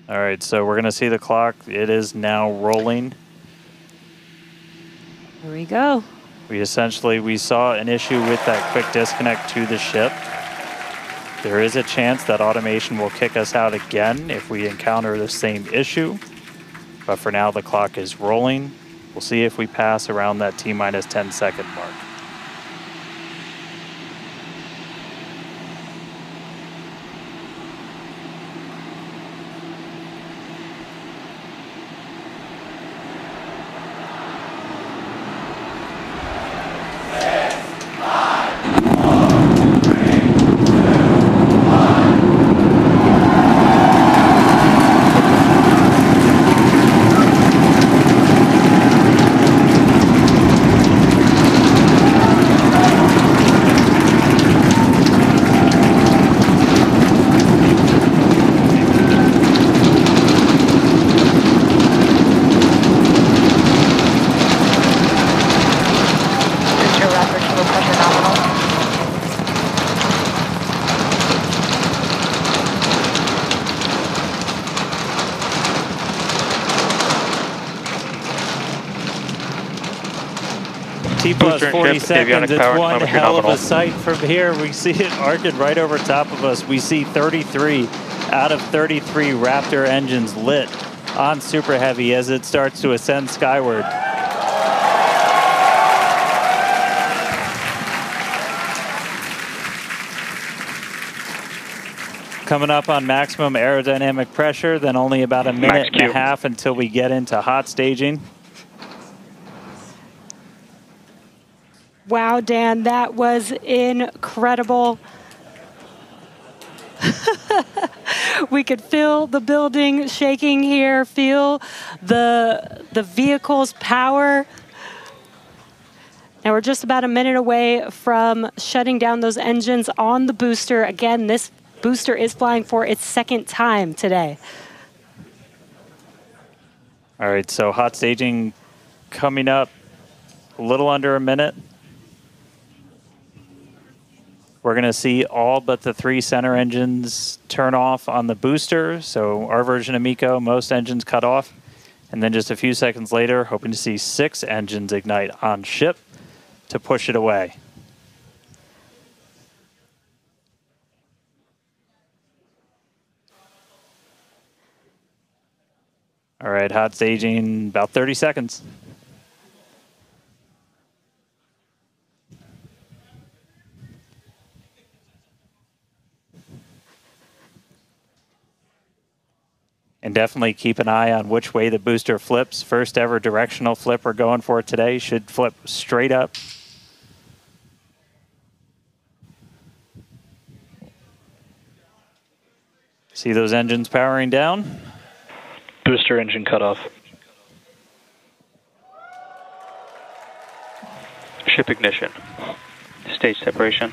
All right, so we're going to see the clock. It is now rolling. Here we go. We saw an issue with that quick disconnect to the ship. There is a chance that automation will kick us out again if we encounter the same issue. But for now, the clock is rolling. We'll see if we pass around that T-minus 10-second mark. T-plus 40 seconds, it's one hell of a sight from here. We see it arcing right over top of us. We see 33 out of 33 Raptor engines lit on Super Heavy as it starts to ascend skyward. Coming up on maximum aerodynamic pressure, then only about a minute and a half until we get into hot staging. Wow, Dan, that was incredible. We could feel the building shaking here, feel the vehicle's power. Now we're just about a minute away from shutting down those engines on the booster. Again, this booster is flying for its second time today. All right, so hot staging coming up a little under a minute. We're going to see all but the 3 center engines turn off on the booster. So our version of MECO, most engines cut off. And then just a few seconds later, hoping to see 6 engines ignite on ship to push it away. All right, hot staging, about 30 seconds. And definitely keep an eye on which way the booster flips. First ever directional flip we're going for today. Should flip straight up. See those engines powering down? Booster engine cut off. Ship ignition. Stage separation.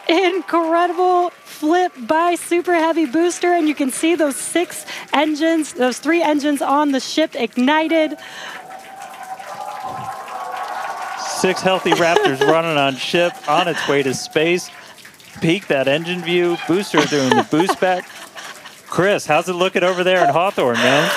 Incredible flip by Super Heavy booster, and you can see those 6 engines, those 3 engines on the ship ignited. 6 healthy Raptors running on ship on its way to space. peek, that engine view. Booster doing the boost back. Chris, how's it looking over there in Hawthorne, man?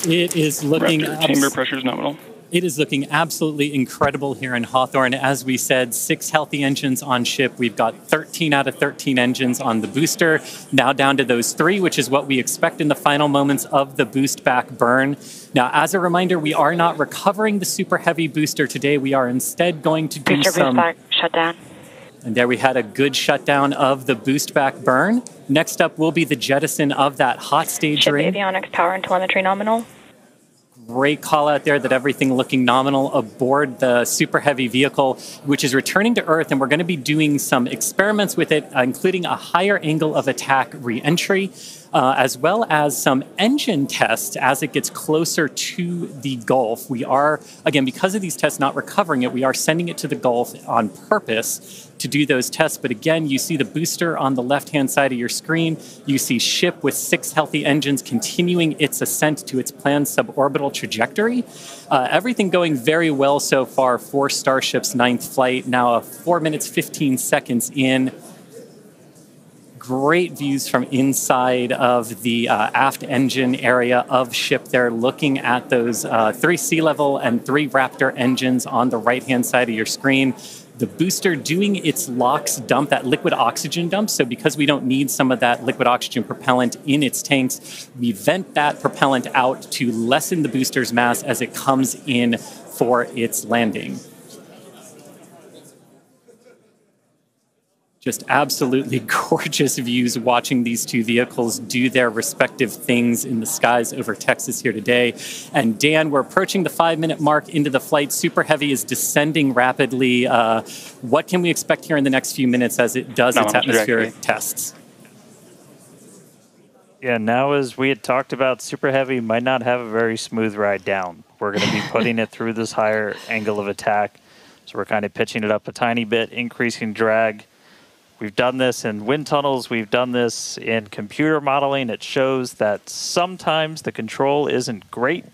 It is looking... Raptor, chamber pressure is nominal. It is looking absolutely incredible here in Hawthorne. As we said, 6 healthy engines on ship. We've got 13 out of 13 engines on the booster. Now down to those 3, which is what we expect in the final moments of the boost back burn. Now, as a reminder, we are not recovering the super heavy booster today. We are instead going to do booster some... boost back, shutdown. And there we had a good shutdown of the boost back burn. Next up will be the jettison of that hot stage Ship ring. avionics, power and telemetry nominal. Great call out there that everything looking nominal aboard the super heavy vehicle, which is returning to Earth, and we're going to be doing some experiments with it, including a higher angle of attack re-entry, as well as some engine tests as it gets closer to the Gulf. We are, again, because of these tests not recovering it, we are sending it to the Gulf on purpose to do those tests. But again, you see the booster on the left-hand side of your screen. You see ship with 6 healthy engines continuing its ascent to its planned suborbital trajectory. Everything going very well so far for Starship's 9th flight. Now 4 minutes, 15 seconds in. Great views from inside of the aft engine area of ship there, looking at those 3 sea level and 3 Raptor engines on the right-hand side of your screen. The booster doing its LOX dump, that liquid oxygen dump. So because we don't need some of that liquid oxygen propellant in its tanks, we vent that propellant out to lessen the booster's mass as it comes in for its landing. Just absolutely gorgeous views watching these 2 vehicles do their respective things in the skies over Texas here today. And Dan, we're approaching the 5-minute mark into the flight. Super Heavy is descending rapidly. What can we expect here in the next few minutes as it does its atmospheric tests? Yeah, now as we had talked about, Super Heavy might not have a very smooth ride down. We're going to be putting it through this higher angle of attack. So we're kind of pitching it up a tiny bit, increasing drag. We've done this in wind tunnels. We've done this in computer modeling. It shows that sometimes the control isn't great,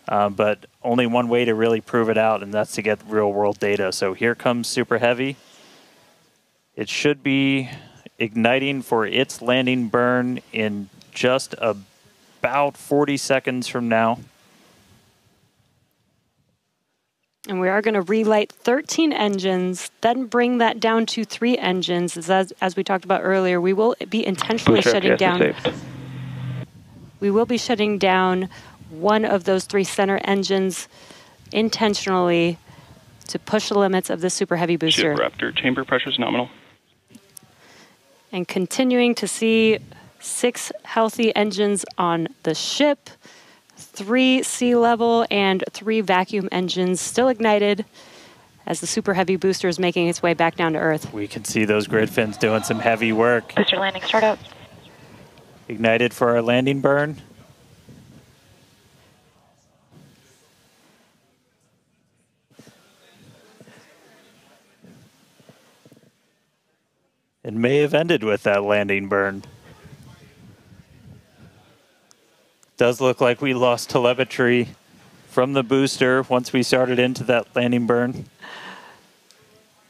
but only one way to really prove it out, and that's to get real-world data. So here comes Super Heavy. It should be igniting for its landing burn in just about 40 seconds from now. And we are going to relight 13 engines, then bring that down to 3 engines. As we talked about earlier, we will be intentionally shutting down. We will be shutting down one of those 3 center engines intentionally to push the limits of the Super Heavy booster. Ship Raptor, chamber pressure is nominal. And continuing to see 6 healthy engines on the ship. 3 sea level and 3 vacuum engines still ignited as the Super Heavy booster is making its way back down to Earth. We can see those grid fins doing some heavy work. Booster landing startup. Ignited for our landing burn. It may have ended with that landing burn. Does look like we lost telemetry from the booster once we started into that landing burn.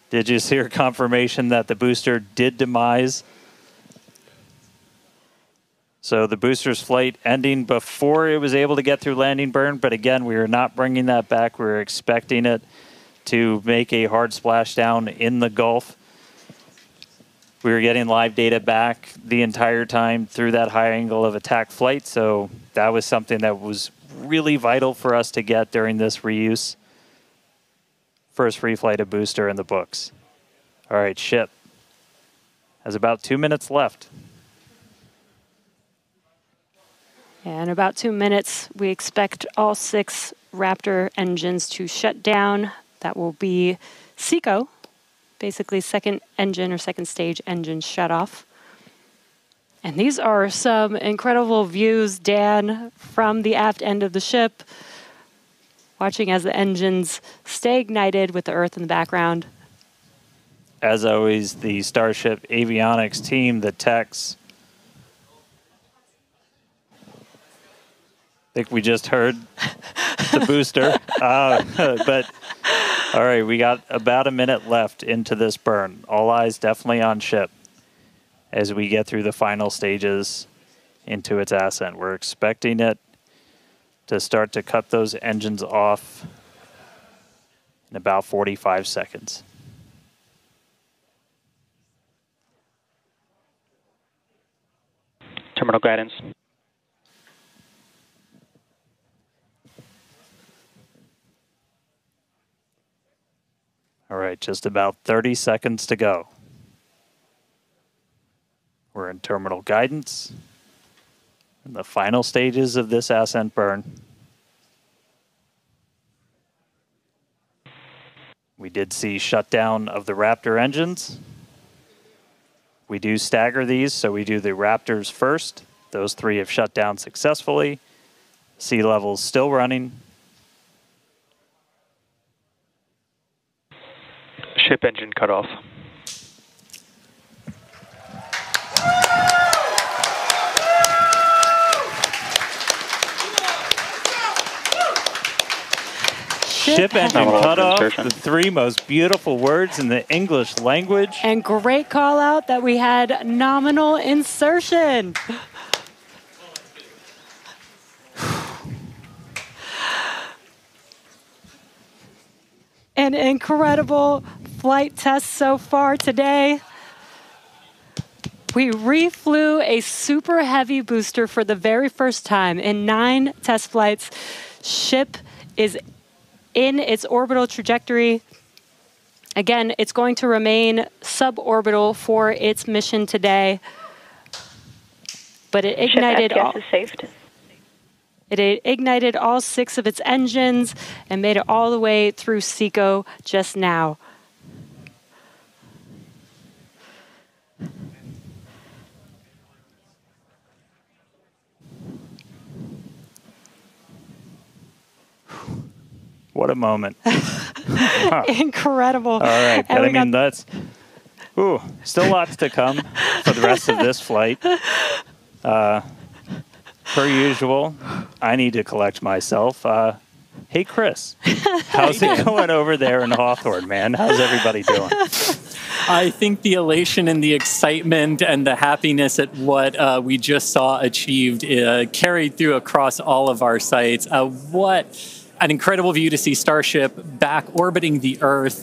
Did you hear confirmation that the booster did demise? So the booster's flight ending before it was able to get through landing burn, but again, we are not bringing that back. We were expecting it to make a hard splashdown in the Gulf. We were getting live data back the entire time through that high angle of attack flight, so that was something that was really vital for us to get during this reuse. First free flight of booster in the books. All right, ship has about 2 minutes left. Yeah, in about 2 minutes, we expect all 6 Raptor engines to shut down. That will be SECO. Basically second engine or second stage engine shut off. And these are some incredible views, Dan, from the aft end of the ship, watching as the engines stay ignited with the Earth in the background. As always, the Starship avionics team, the techs. I think we just heard the booster, but All right, we got about a minute left into this burn. All eyes definitely on ship as we get through the final stages into its ascent. We're expecting it to start to cut those engines off in about 45 seconds. Terminal guidance. All right, just about 30 seconds to go. We're in terminal guidance in the final stages of this ascent burn. We did see shutdown of the Raptor engines. We do stagger these, so we do the Raptors first. Those 3 have shut down successfully. Sea level's still running. Ship engine cut off. Ship engine cut off, the 3 most beautiful words in the English language. And great call out that we had nominal insertion. An incredible flight test so far today. We reflew a super heavy booster for the very first time in 9 test flights. Ship is in its orbital trajectory. Again, it's going to remain suborbital for its mission today. But it ignited It ignited all 6 of its engines and made it all the way through SECO just now. What a moment. Incredible. All right, but I mean, that's still lots to come for the rest of this flight. Per usual, I need to collect myself. Hey, Chris, how's it going over there in Hawthorne, man? How's everybody doing? I think the elation and the excitement and the happiness at what we just saw achieved carried through across all of our sites. What an incredible view to see Starship back orbiting the Earth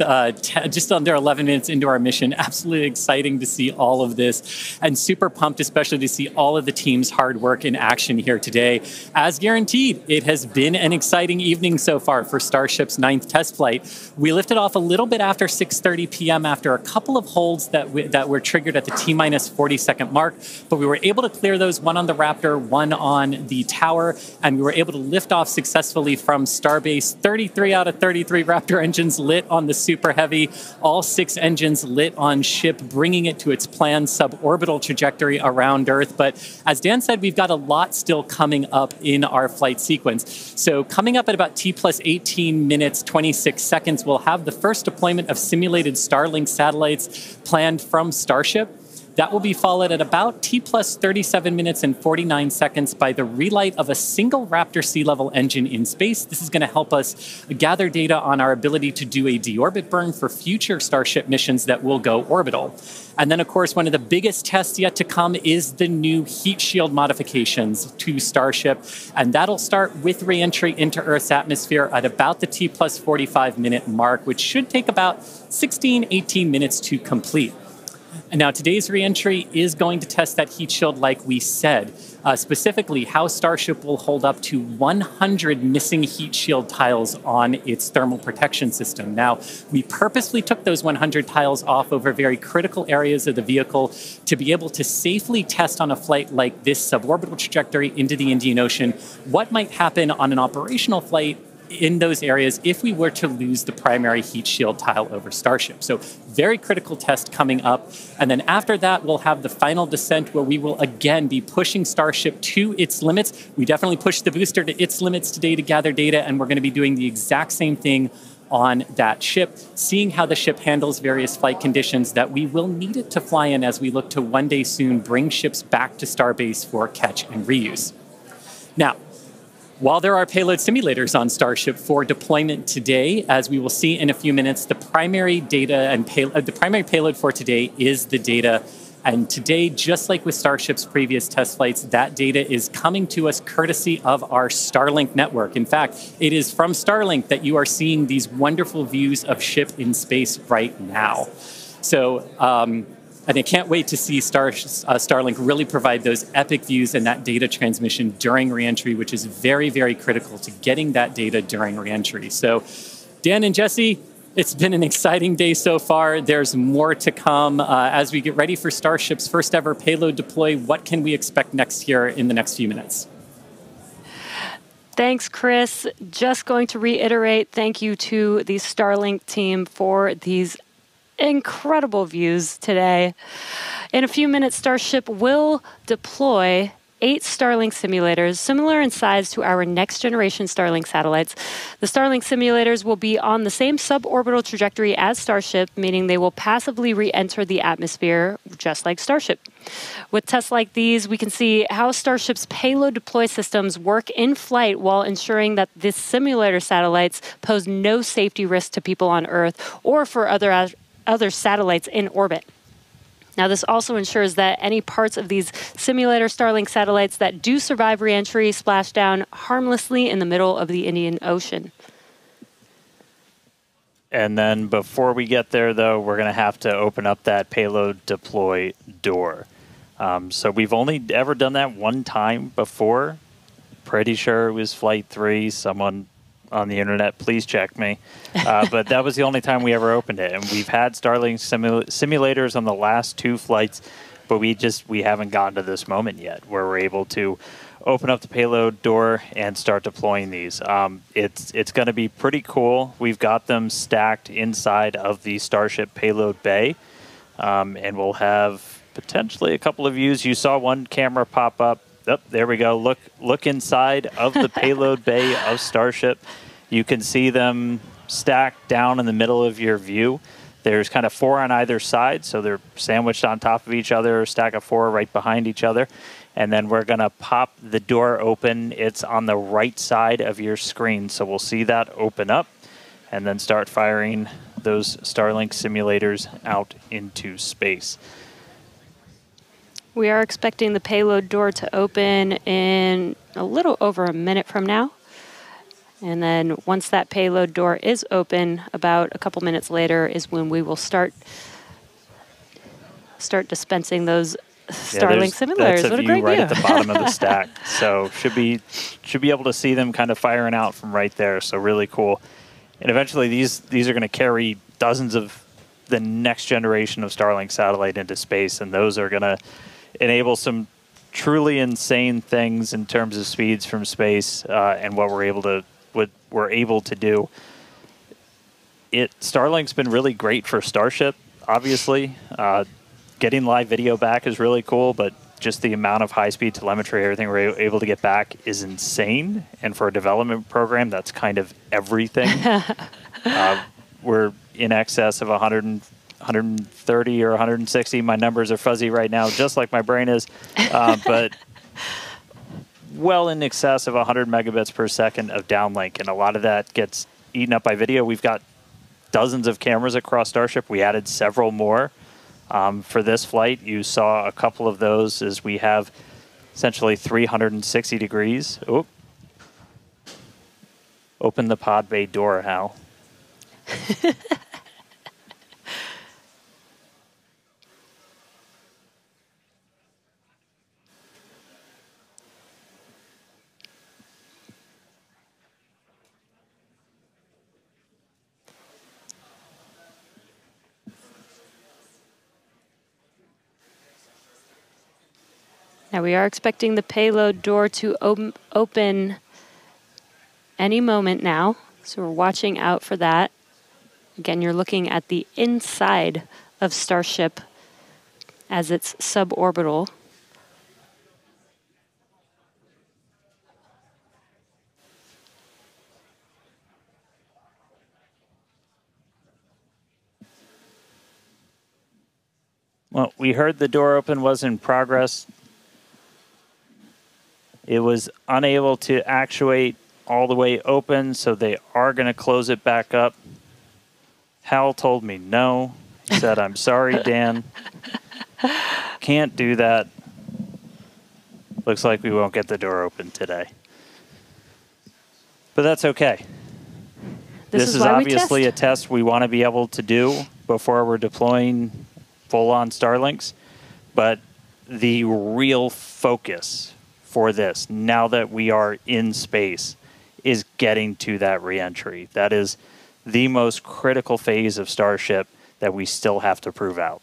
just under 11 minutes into our mission. Absolutely exciting to see all of this, and super pumped especially to see all of the team's hard work in action here today. As guaranteed, it has been an exciting evening so far for Starship's 9th test flight. We lifted off a little bit after 6:30 p.m. after a couple of holds that were triggered at the T-minus 40-second mark, but we were able to clear those, 1 on the Raptor, 1 on the tower, and we were able to lift off successfully from Starbase. 33 out of 33 Raptor engines lit on the Super Heavy, all 6 engines lit on Ship, bringing it to its planned suborbital trajectory around Earth. But as Dan said, we've got a lot still coming up in our flight sequence. So coming up at about T plus 18 minutes, 26 seconds, we'll have the first deployment of simulated Starlink satellites planned from Starship. That will be followed at about T plus 37 minutes and 49 seconds by the relight of a single Raptor sea level engine in space. This is going to help us gather data on our ability to do a deorbit burn for future Starship missions that will go orbital. And then, of course, one of the biggest tests yet to come is the new heat shield modifications to Starship. And that'll start with re-entry into Earth's atmosphere at about the T plus 45 minute mark, which should take about 16, 18 minutes to complete. And now today's reentry is going to test that heat shield like we said, specifically how Starship will hold up to 100 missing heat shield tiles on its thermal protection system. Now, we purposely took those 100 tiles off over very critical areas of the vehicle to be able to safely test on a flight like this suborbital trajectory into the Indian Ocean what might happen on an operational flight in those areas if we were to lose the primary heat shield tile over Starship. So very critical test coming up. And then after that, we'll have the final descent where we will again be pushing Starship to its limits. We definitely pushed the booster to its limits today to gather data, and we're going to be doing the exact same thing on that ship, seeing how the ship handles various flight conditions that we will need it to fly in as we look to one day soon bring ships back to Starbase for catch and reuse. Now, While there are payload simulators on Starship for deployment today, as we will see in a few minutes, the primary data and the primary payload for today is the data. And today, just like with Starship's previous test flights, that data is coming to us courtesy of our Starlink network. In fact, it is from Starlink that you are seeing these wonderful views of ship in space right now. So, and I can't wait to see Starlink really provide those epic views and that data transmission during reentry, which is very, very critical to getting that data during reentry. So, Dan and Jesse, it's been an exciting day so far. There's more to come. As we get ready for Starship's first ever payload deploy, what can we expect next here in the next few minutes? Thanks, Chris. Just going to reiterate, thank you to the Starlink team for these incredible views today. In a few minutes, Starship will deploy 8 Starlink simulators, similar in size to our next generation Starlink satellites. The Starlink simulators will be on the same suborbital trajectory as Starship, meaning they will passively re-enter the atmosphere, just like Starship. With tests like these, we can see how Starship's payload deploy systems work in flight while ensuring that this simulator satellites pose no safety risk to people on Earth or for other satellites in orbit. Now, this also ensures that any parts of these simulator Starlink satellites that do survive reentry splash down harmlessly in the middle of the Indian Ocean. And then before we get there, though, we're going to have to open up that payload deploy door. So we've only ever done that one time before. Pretty sure it was Flight 3. Someone on the internet, please check me. But that was the only time we ever opened it. And we've had Starlink simulators on the last 2 flights, but we haven't gotten to this moment yet where we're able to open up the payload door and start deploying these. It's going to be pretty cool. We've got them stacked inside of the Starship payload bay, and we'll have potentially a couple of views. You saw one camera pop up. Oh, there we go. Look inside of the payload bay of Starship. You can see them stacked down in the middle of your view. There's kind of 4 on either side, so they're sandwiched on top of each other, a stack of 4 right behind each other. And then we're going to pop the door open. It's on the right side of your screen, so we'll see that open up and then start firing those Starlink simulators out into space. We are expecting the payload door to open in a little over a minute from now. And then once that payload door is open, about a couple minutes later is when we will start dispensing those Starlink simulators. That's what a great right view. at the bottom of the stack. So should be able to see them kind of firing out from right there. So really cool. And eventually these are going to carry dozens of the next generation of Starlink satellite into space, and those are going to enable some truly insane things in terms of speeds from space and what we're able to do. Starlink's been really great for Starship, obviously. Getting live video back is really cool, but just the amount of high-speed telemetry, everything we're able to get back is insane. And for a development program, that's kind of everything. We're in excess of 130 or 160. My numbers are fuzzy right now, just like my brain is. But well in excess of 100 megabits per second of downlink. And a lot of that gets eaten up by video. We've got dozens of cameras across Starship. We added several more. For this flight, you saw a couple of those as we have essentially 360 degrees. Oh. Open the pod bay door, Hal. Now we are expecting the payload door to open any moment now, so we're watching out for that. Again, you're looking at the inside of Starship as it's suborbital. Well, we heard the door open was in progress. It was unable to actuate all the way open, so they are going to close it back up. Hal told me no. He said, I'm sorry, Dan. Can't do that. Looks like we won't get the door open today. But that's okay. This is obviously a test we want to be able to do before we're deploying full-on Starlinks. But the real focus for this, now that we are in space, is getting to that reentry. That is the most critical phase of Starship that we still have to prove out.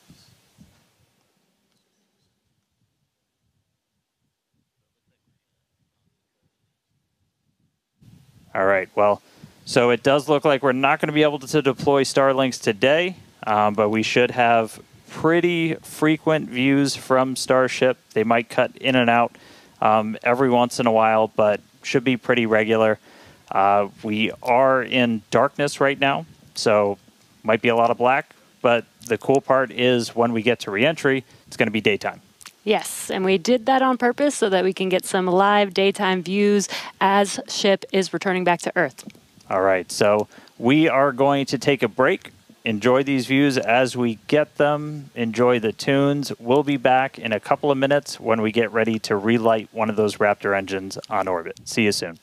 All right, well, so it does look like we're not going to be able to deploy Starlinks today, but we should have pretty frequent views from Starship. They might cut in and out every once in a while, but should be pretty regular. We are in darkness right now, so might be a lot of black, but the cool part is when we get to reentry, it's going to be daytime. Yes, and we did that on purpose so that we can get some live daytime views as ship is returning back to Earth. All right, so we are going to take a break. Enjoy these views as we get them. Enjoy the tunes. We'll be back in a couple of minutes when we get ready to relight one of those Raptor engines on orbit. See you soon.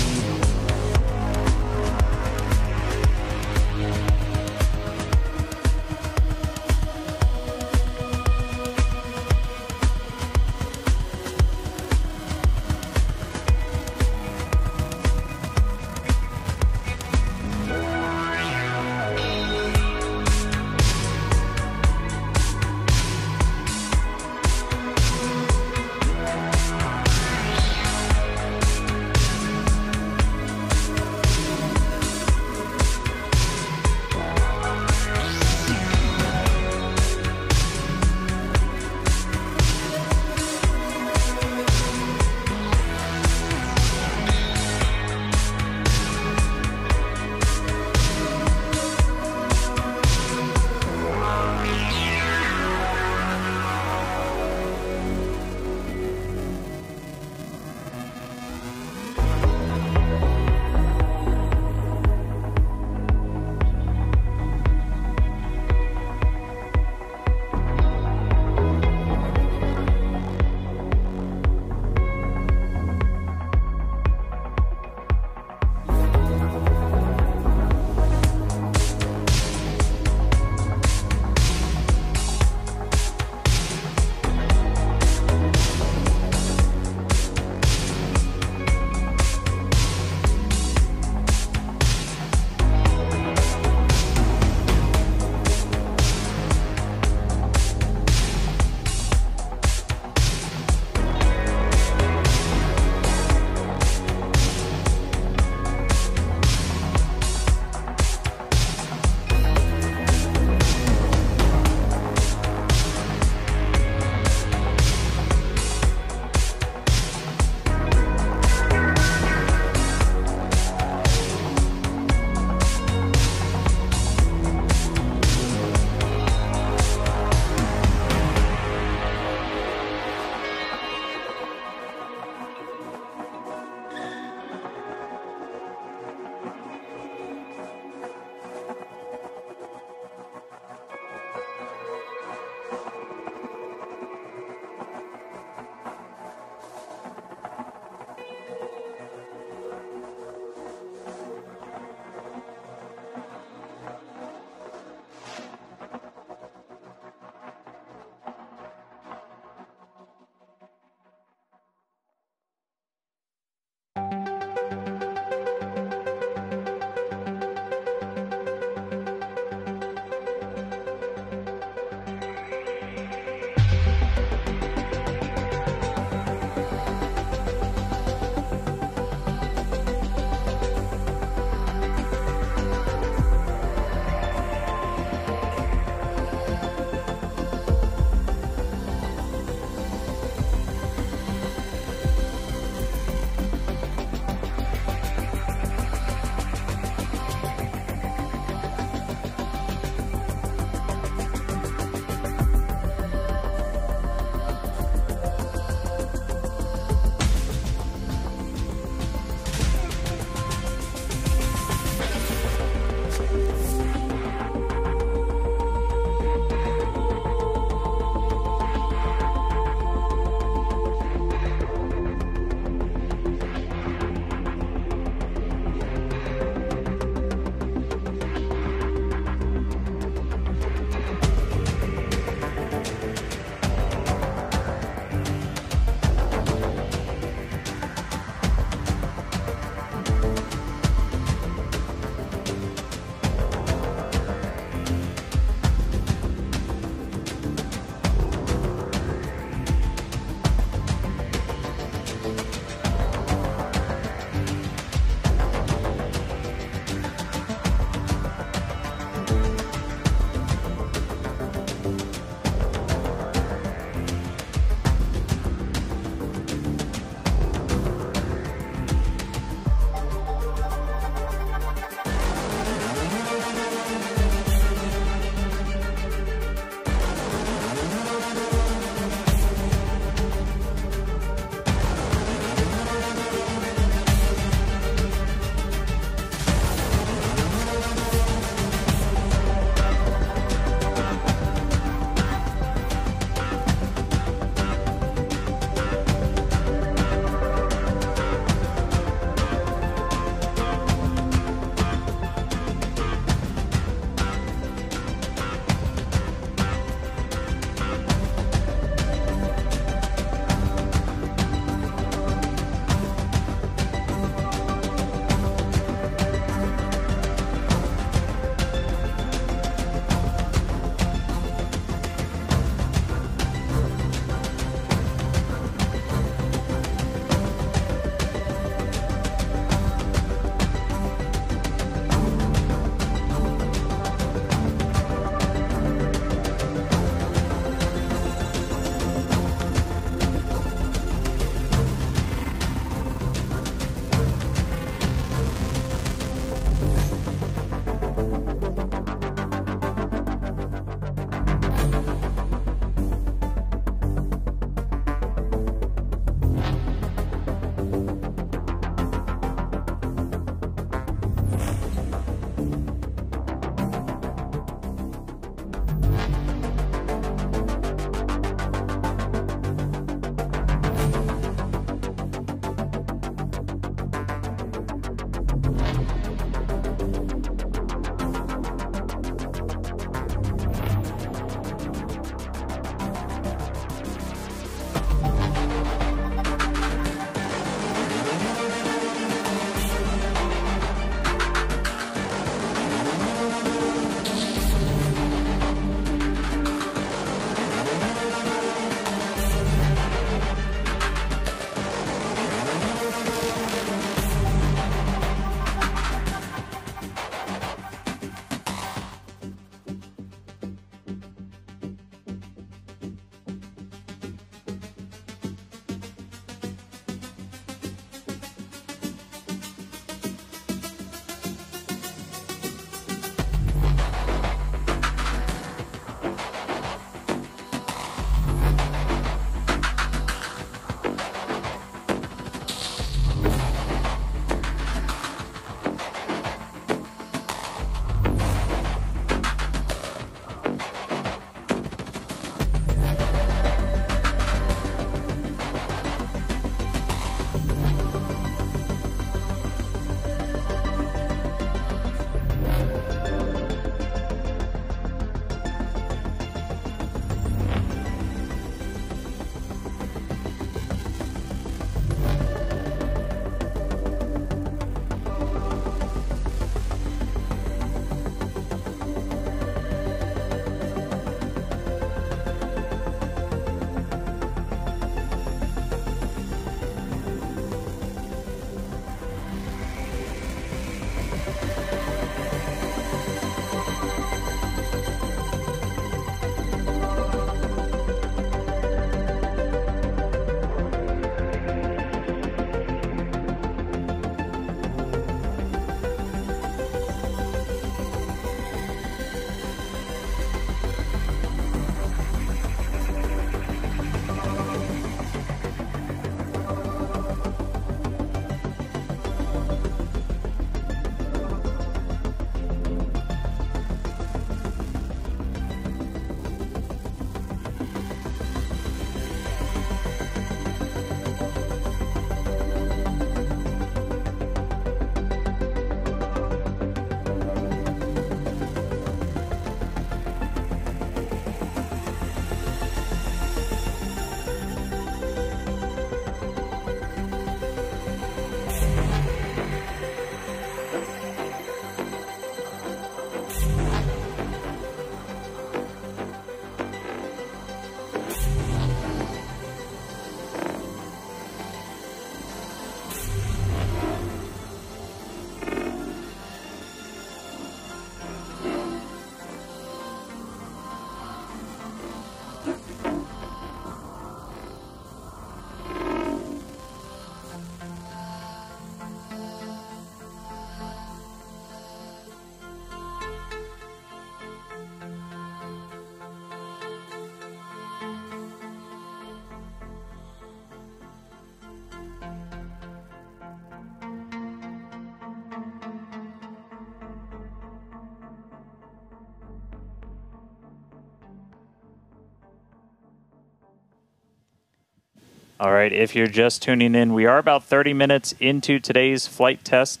All right, if you're just tuning in, we are about 30 minutes into today's flight test,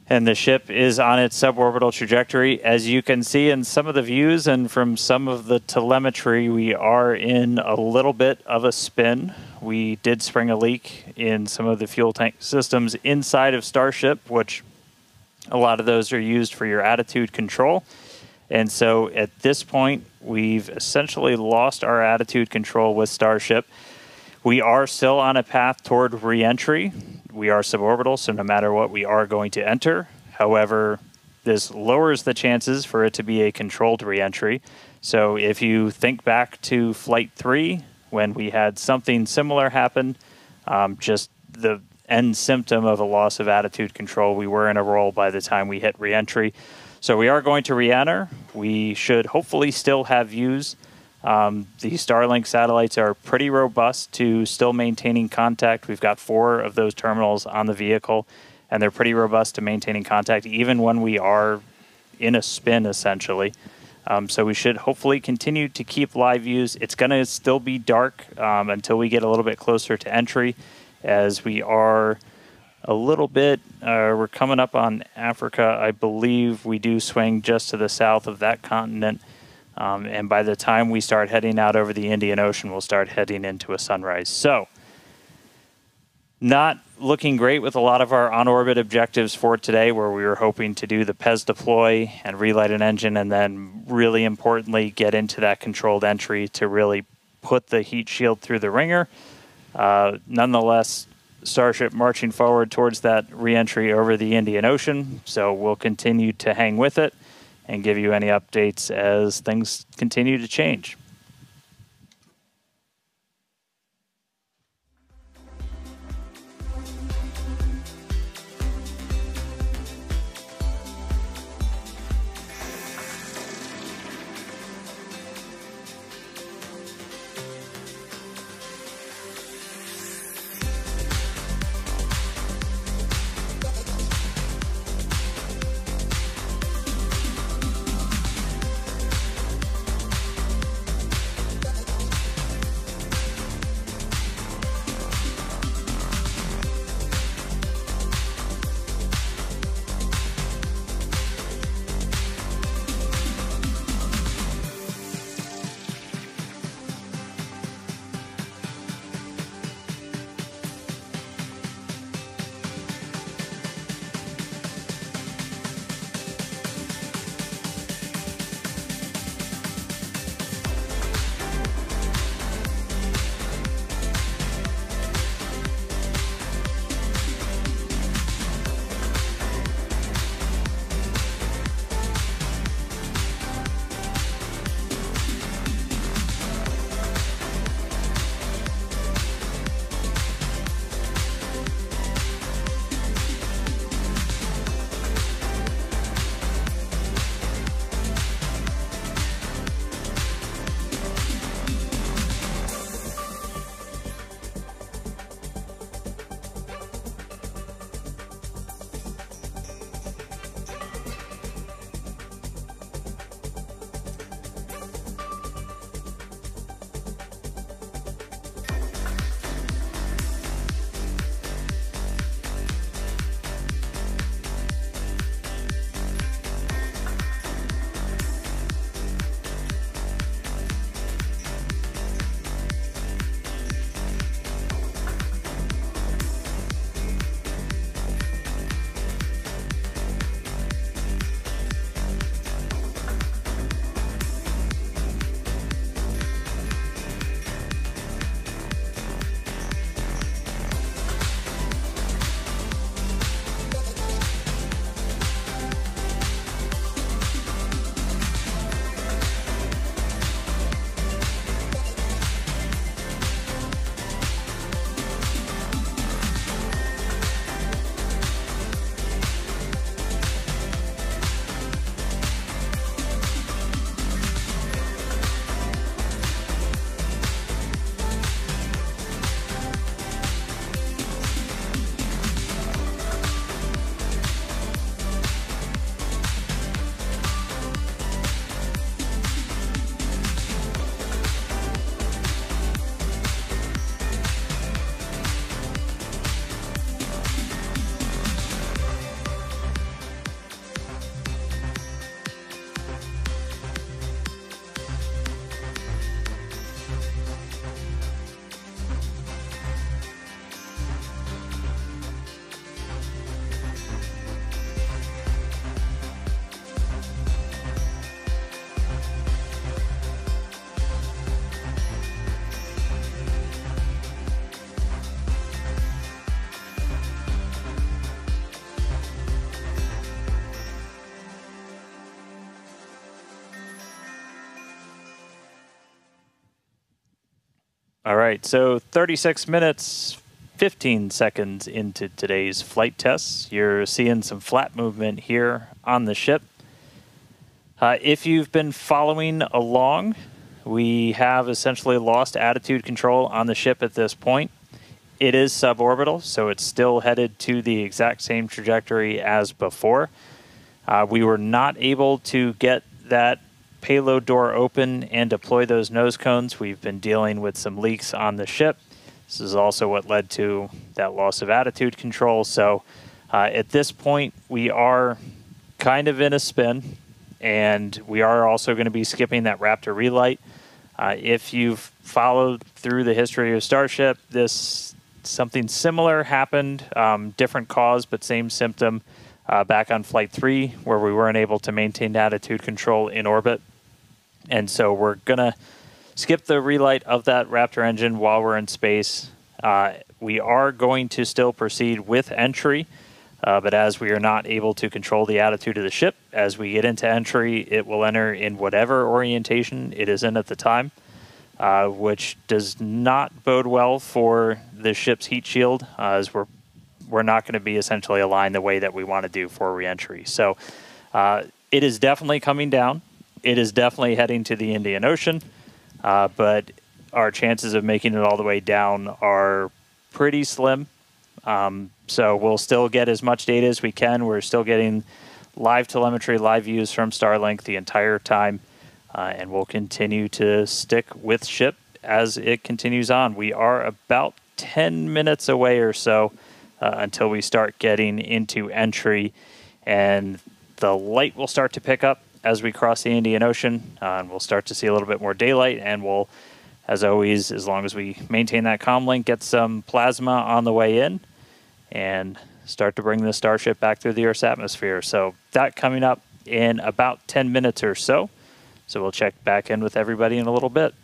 and the ship is on its suborbital trajectory. As you can see in some of the views and from some of the telemetry, we are in a little bit of a spin. We did spring a leak in some of the fuel tank systems inside of Starship, which a lot of those are used for your attitude control. And so at this point, we've essentially lost our attitude control with Starship. We are still on a path toward re-entry. We are suborbital, so no matter what, we are going to enter. However, this lowers the chances for it to be a controlled re-entry. So if you think back to Flight 3, when we had something similar happen, just the end symptom of a loss of attitude control, we were in a roll by the time we hit re-entry. So we are going to re-enter. We should hopefully still have views. The Starlink satellites are pretty robust to still maintaining contact. We've got 4 of those terminals on the vehicle, and they're pretty robust to maintaining contact even when we are in a spin, essentially. So we should hopefully continue to keep live views. It's going to still be dark until we get a little bit closer to entry, as we are a little bit, we're coming up on Africa. I believe we do swing just to the south of that continent. And by the time we start heading out over the Indian Ocean, we'll start heading into a sunrise. So, not looking great with a lot of our on-orbit objectives for today, where we were hoping to do the PEZ deploy and relight an engine, and then really importantly, get into that controlled entry to really put the heat shield through the ringer. Nonetheless, Starship marching forward towards that re-entry over the Indian Ocean. So we'll continue to hang with it and give you any updates as things continue to change. All right, so 36 minutes, 15 seconds into today's flight tests. You're seeing some flat movement here on the ship. If you've been following along, we have essentially lost attitude control on the ship at this point. It is suborbital, so it's still headed to the exact same trajectory as before. We were not able to get that payload door open and deploy those nose cones. We've been dealing with some leaks on the ship. This is also what led to that loss of attitude control. So at this point, we are kind of in a spin, and we are also going to be skipping that Raptor relight. If you've followed through the history of Starship, something similar happened, different cause, but same symptom back on Flight 3, where we weren't able to maintain attitude control in orbit. And so we're going to skip the relight of that Raptor engine while we're in space. We are going to still proceed with entry, but as we are not able to control the attitude of the ship, as we get into entry, it will enter in whatever orientation it is in at the time, which does not bode well for the ship's heat shield, as we're not going to be essentially aligned the way that we want to do for reentry. So it is definitely coming down. It is definitely heading to the Indian Ocean, but our chances of making it all the way down are pretty slim. So we'll still get as much data as we can. We're still getting live telemetry, live views from Starlink the entire time, and we'll continue to stick with ship as it continues on. We are about 10 minutes away or so until we start getting into entry, and the light will start to pick up as we cross the Indian Ocean, and we'll start to see a little bit more daylight, and we'll, as always, as long as we maintain that comm link, get some plasma on the way in and start to bring the Starship back through the Earth's atmosphere. So that coming up in about 10 minutes or so. So we'll check back in with everybody in a little bit.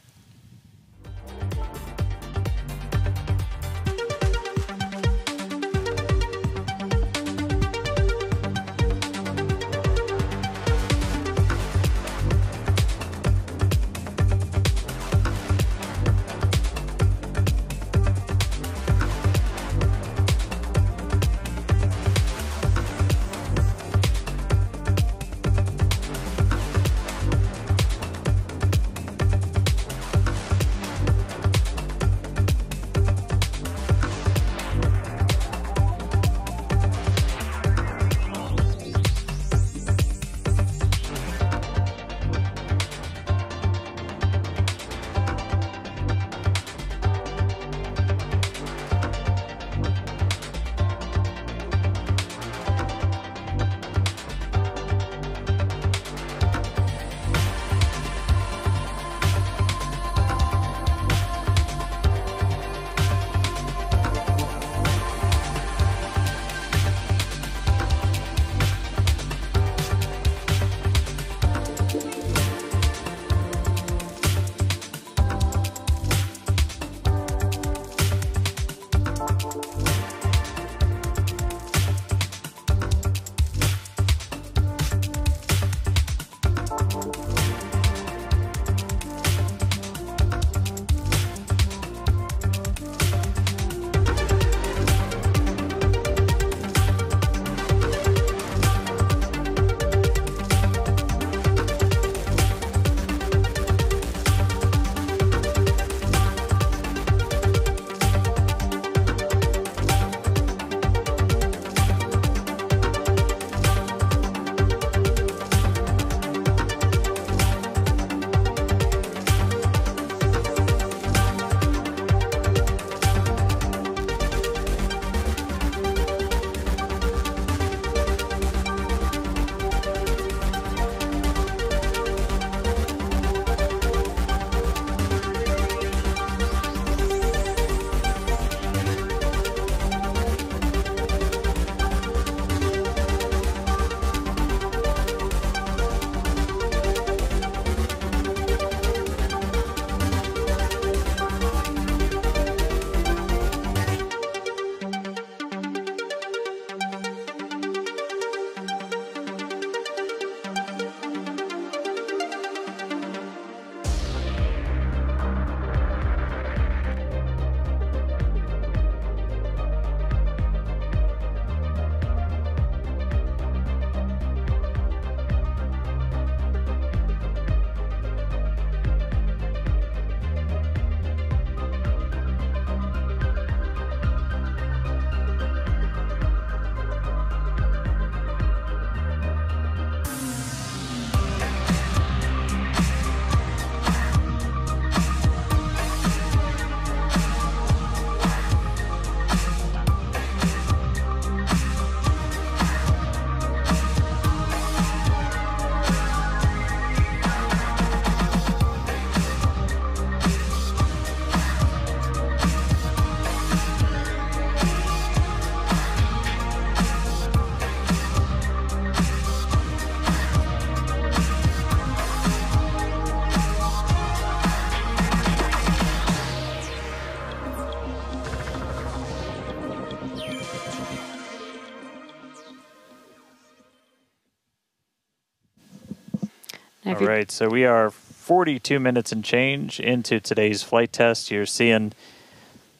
All right, so we are 42 minutes and change into today's flight test. You're seeing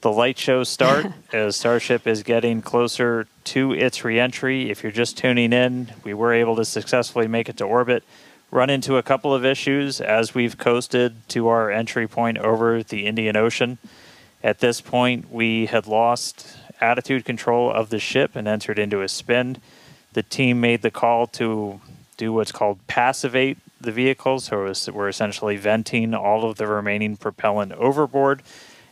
the light show start as Starship is getting closer to its reentry. If you're just tuning in, we were able to successfully make it to orbit, run into a couple of issues as we've coasted to our entry point over the Indian Ocean. At this point, we had lost attitude control of the ship and entered into a spin. The team made the call to do what's called passivate the vehicle, so we're essentially venting all of the remaining propellant overboard,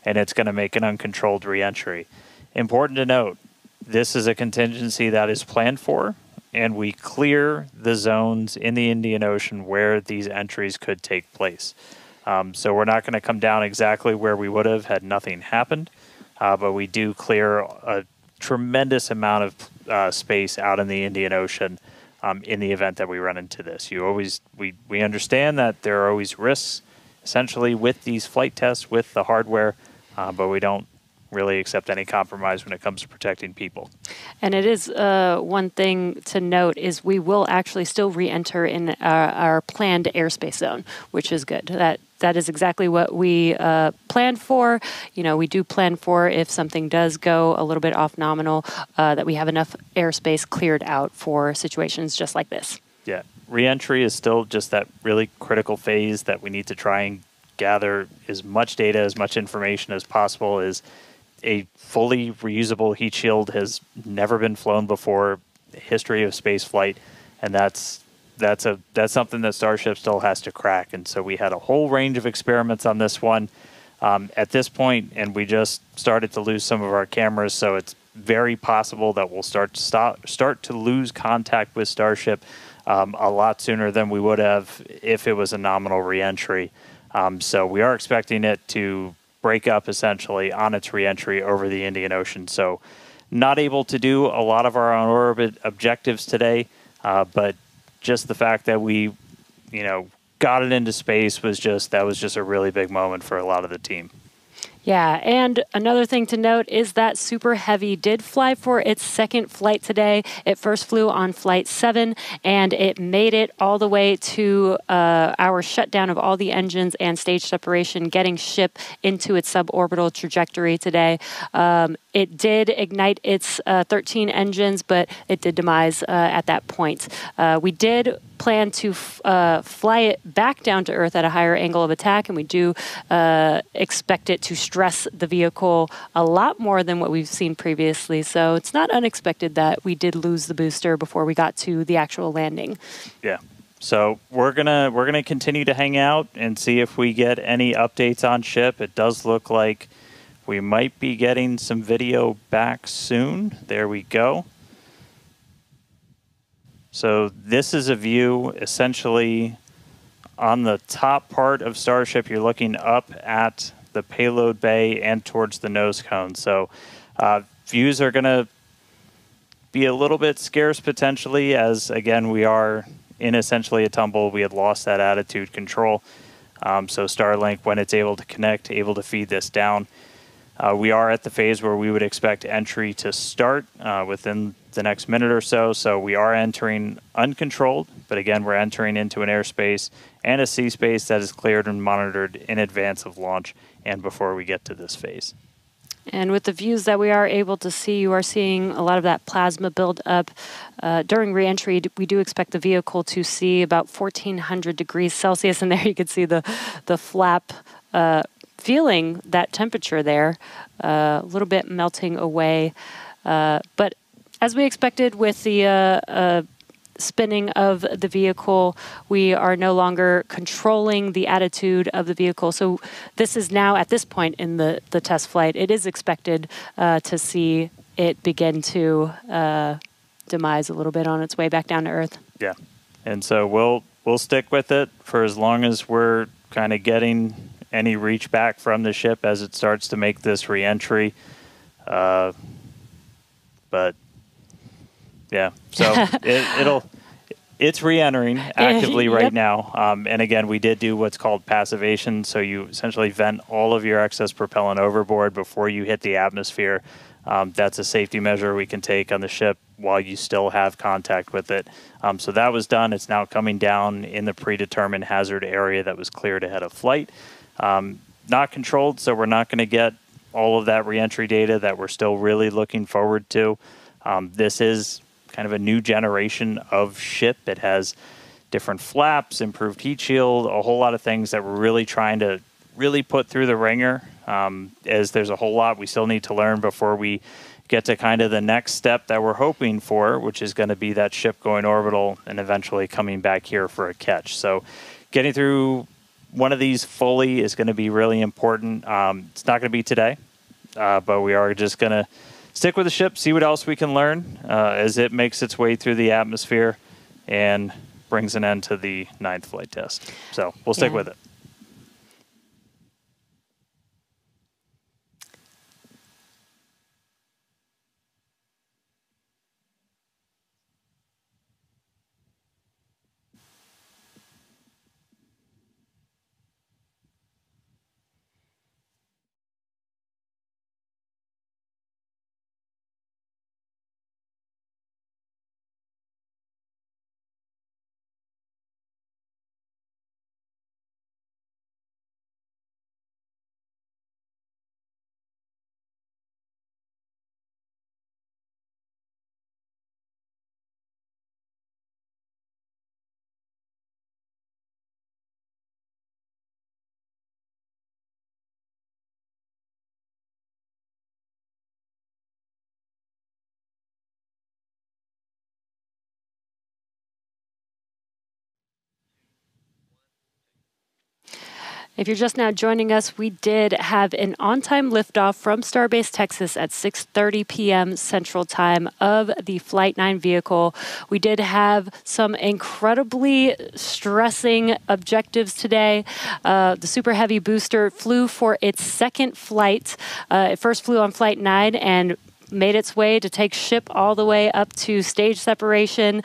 and it's going to make an uncontrolled reentry. Important to note, this is a contingency that is planned for, and we clear the zones in the Indian Ocean where these entries could take place. So we're not going to come down exactly where we would have had nothing happened, but we do clear a tremendous amount of space out in the Indian Ocean in the event that we run into this. We understand that there are always risks, essentially, with these flight tests, with the hardware, but we don't really accept any compromise when it comes to protecting people. And it is one thing to note is we will actually still re-enter in our planned airspace zone, which is good. That is exactly what we planned for. You know, we do plan for if something does go a little bit off nominal, that we have enough airspace cleared out for situations just like this. Yeah, re-entry is still just that really critical phase that we need to try and gather as much data, as much information as possible. Is a fully reusable heat shield has never been flown before in the history of space flight, and that's something that Starship still has to crack. And so we had a whole range of experiments on this one at this point, and we just started to lose some of our cameras, so it's very possible that we'll start to lose contact with Starship a lot sooner than we would have if it was a nominal reentry. So we are expecting it to break up essentially on its reentry over the Indian Ocean. So not able to do a lot of our on-orbit objectives today, but just the fact that we, got it into space was just a really big moment for a lot of the team. Yeah, and another thing to note is that Super Heavy did fly for its second flight today. It first flew on Flight 7, and it made it all the way to our shutdown of all the engines and stage separation, getting ship into its suborbital trajectory today. It did ignite its 13 engines, but it did demise at that point. We did plan to fly it back down to Earth at a higher angle of attack, and we do expect it to stress the vehicle a lot more than what we've seen previously. So it's not unexpected that we did lose the booster before we got to the actual landing. Yeah. So we're gonna continue to hang out and see if we get any updates on ship. It does look like we might be getting some video back soon. There we go. So this is a view essentially on the top part of Starship. You're looking up at the payload bay and towards the nose cone. So views are going to be a little bit scarce potentially, as again we are in essentially a tumble. We had lost that attitude control. So Starlink, when it's able to connect, able to feed this down. We are at the phase where we would expect entry to start within the next minute or so. So we are entering uncontrolled, but again, we're entering into an airspace and a sea space that is cleared and monitored in advance of launch and before we get to this phase. And with the views that we are able to see, you are seeing a lot of that plasma build up. During reentry, we do expect the vehicle to see about 1400 degrees Celsius, and there you can see the flap feeling that temperature there, a little bit melting away. But as we expected with the spinning of the vehicle, we are no longer controlling the attitude of the vehicle. So this is now, at this point in the test flight, it is expected to see it begin to demise a little bit on its way back down to Earth. Yeah, and so we'll stick with it for as long as we're kind of getting any reach back from the ship as it starts to make this reentry. But yeah, so it's re-entering actively right now. And again, we did do what's called passivation. So you essentially vent all of your excess propellant overboard before you hit the atmosphere. That's a safety measure we can take on the ship while you still have contact with it. So that was done. It's now coming down in the predetermined hazard area that was cleared ahead of flight. Not controlled, so we're not going to get all of that reentry data that we're still really looking forward to. This is kind of a new generation of ship. It has different flaps, improved heat shield, a whole lot of things that we're really trying to really put through the ringer, as there's a whole lot we still need to learn before we get to kind of the next step that we're hoping for, which is going to be that ship going orbital and eventually coming back here for a catch. So getting through one of these fully is going to be really important. It's not going to be today, but we are just going to stick with the ship, see what else we can learn as it makes its way through the atmosphere and brings an end to the 9th flight test. So we'll stick with it. If you're just now joining us, we did have an on-time liftoff from Starbase, Texas at 6:30 p.m. Central Time of the Flight 9 vehicle. We did have some incredibly stressing objectives today. The Super Heavy booster flew for its second flight. It first flew on Flight 9 and made its way to take ship all the way up to stage separation,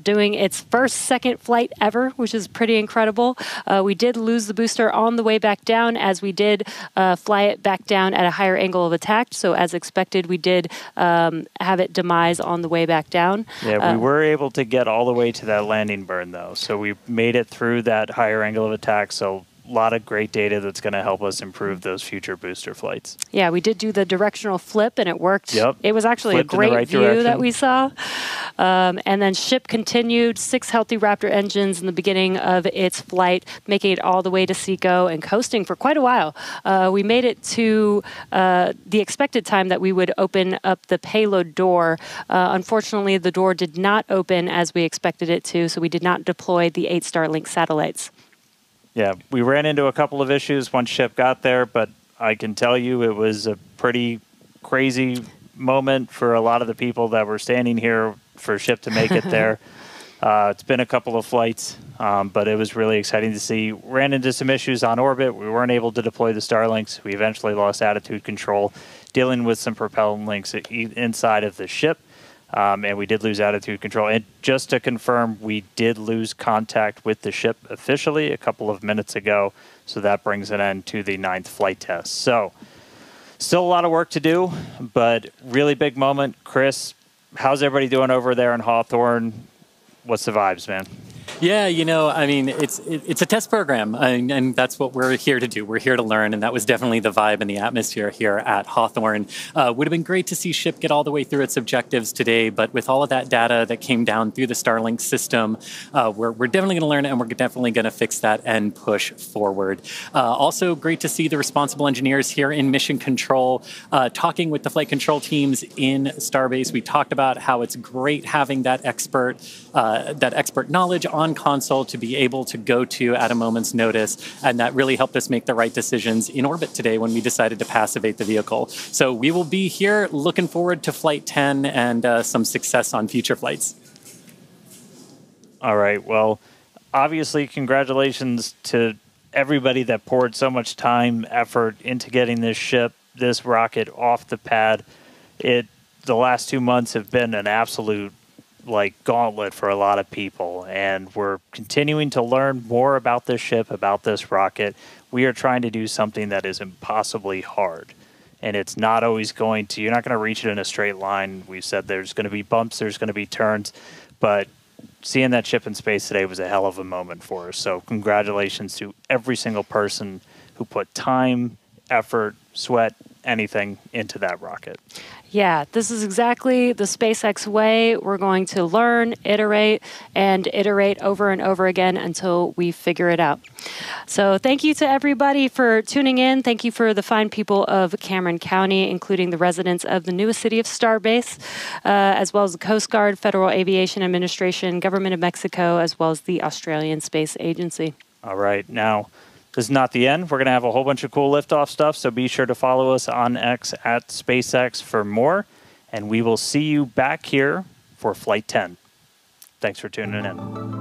doing its second flight ever, which is pretty incredible. We did lose the booster on the way back down, as we did fly it back down at a higher angle of attack. So as expected, we did have it demise on the way back down. Yeah, we were able to get all the way to that landing burn, though. So we made it through that higher angle of attack. So a lot of great data that's going to help us improve those future booster flights. Yeah, we did do the directional flip, and it worked. Yep. It was actually Flipped a great right view direction that we saw. And then ship continued, 6 healthy Raptor engines in the beginning of its flight, making it all the way to Seco and coasting for quite a while. We made it to the expected time that we would open up the payload door. Unfortunately, the door did not open as we expected it to, so we did not deploy the 8 Starlink satellites. Yeah, we ran into a couple of issues once ship got there, but I can tell you it was a pretty crazy moment for a lot of the people that were standing here for ship to make it there. It's been a couple of flights, but it was really exciting to see. Ran into some issues on orbit. We weren't able to deploy the Starlinks. We eventually lost attitude control, dealing with some propellant links inside of the ship. And we did lose attitude control. And just to confirm, we did lose contact with the ship officially a couple of minutes ago. So that brings an end to the 9th flight test. So still a lot of work to do, but really big moment. Chris, how's everybody doing over there in Hawthorne? What's the vibes, man? Yeah, you know, I mean, it's a test program, and that's what we're here to do. We're here to learn, and that was definitely the vibe and the atmosphere here at Hawthorne. Would have been great to see ship get all the way through its objectives today, but with all of that data that came down through the Starlink system, we're definitely going to learn it, and we're definitely going to fix that and push forward. Also, great to see the responsible engineers here in mission control talking with the flight control teams in Starbase. We talked about how it's great having that expert knowledge on console to be able to go to at a moment's notice, and that really helped us make the right decisions in orbit today when we decided to passivate the vehicle. So we will be here looking forward to Flight 10 and some success on future flights. All right, well, obviously congratulations to everybody that poured so much time, effort into getting this ship, this rocket off the pad. The last 2 months have been an absolute gauntlet for a lot of people, and we're continuing to learn more about this ship, about this rocket. We are trying to do something that is impossibly hard, and it's not always going to, you're not going to reach it in a straight line. We said there's going to be bumps, there's going to be turns, but seeing that ship in space today was a hell of a moment for us. So congratulations to every single person who put time, effort, sweat, anything into that rocket. Yeah, this is exactly the SpaceX way. We're going to learn, iterate, and iterate over and over again until we figure it out. So thank you to everybody for tuning in. Thank you for the fine people of Cameron County, including the residents of the newest city of Starbase, as well as the Coast Guard, Federal Aviation Administration, Government of Mexico, as well as the Australian Space Agency. All right, now, this is not the end. We're going to have a whole bunch of cool liftoff stuff, so be sure to follow us on X at SpaceX for more, and we will see you back here for Flight 10. Thanks for tuning in.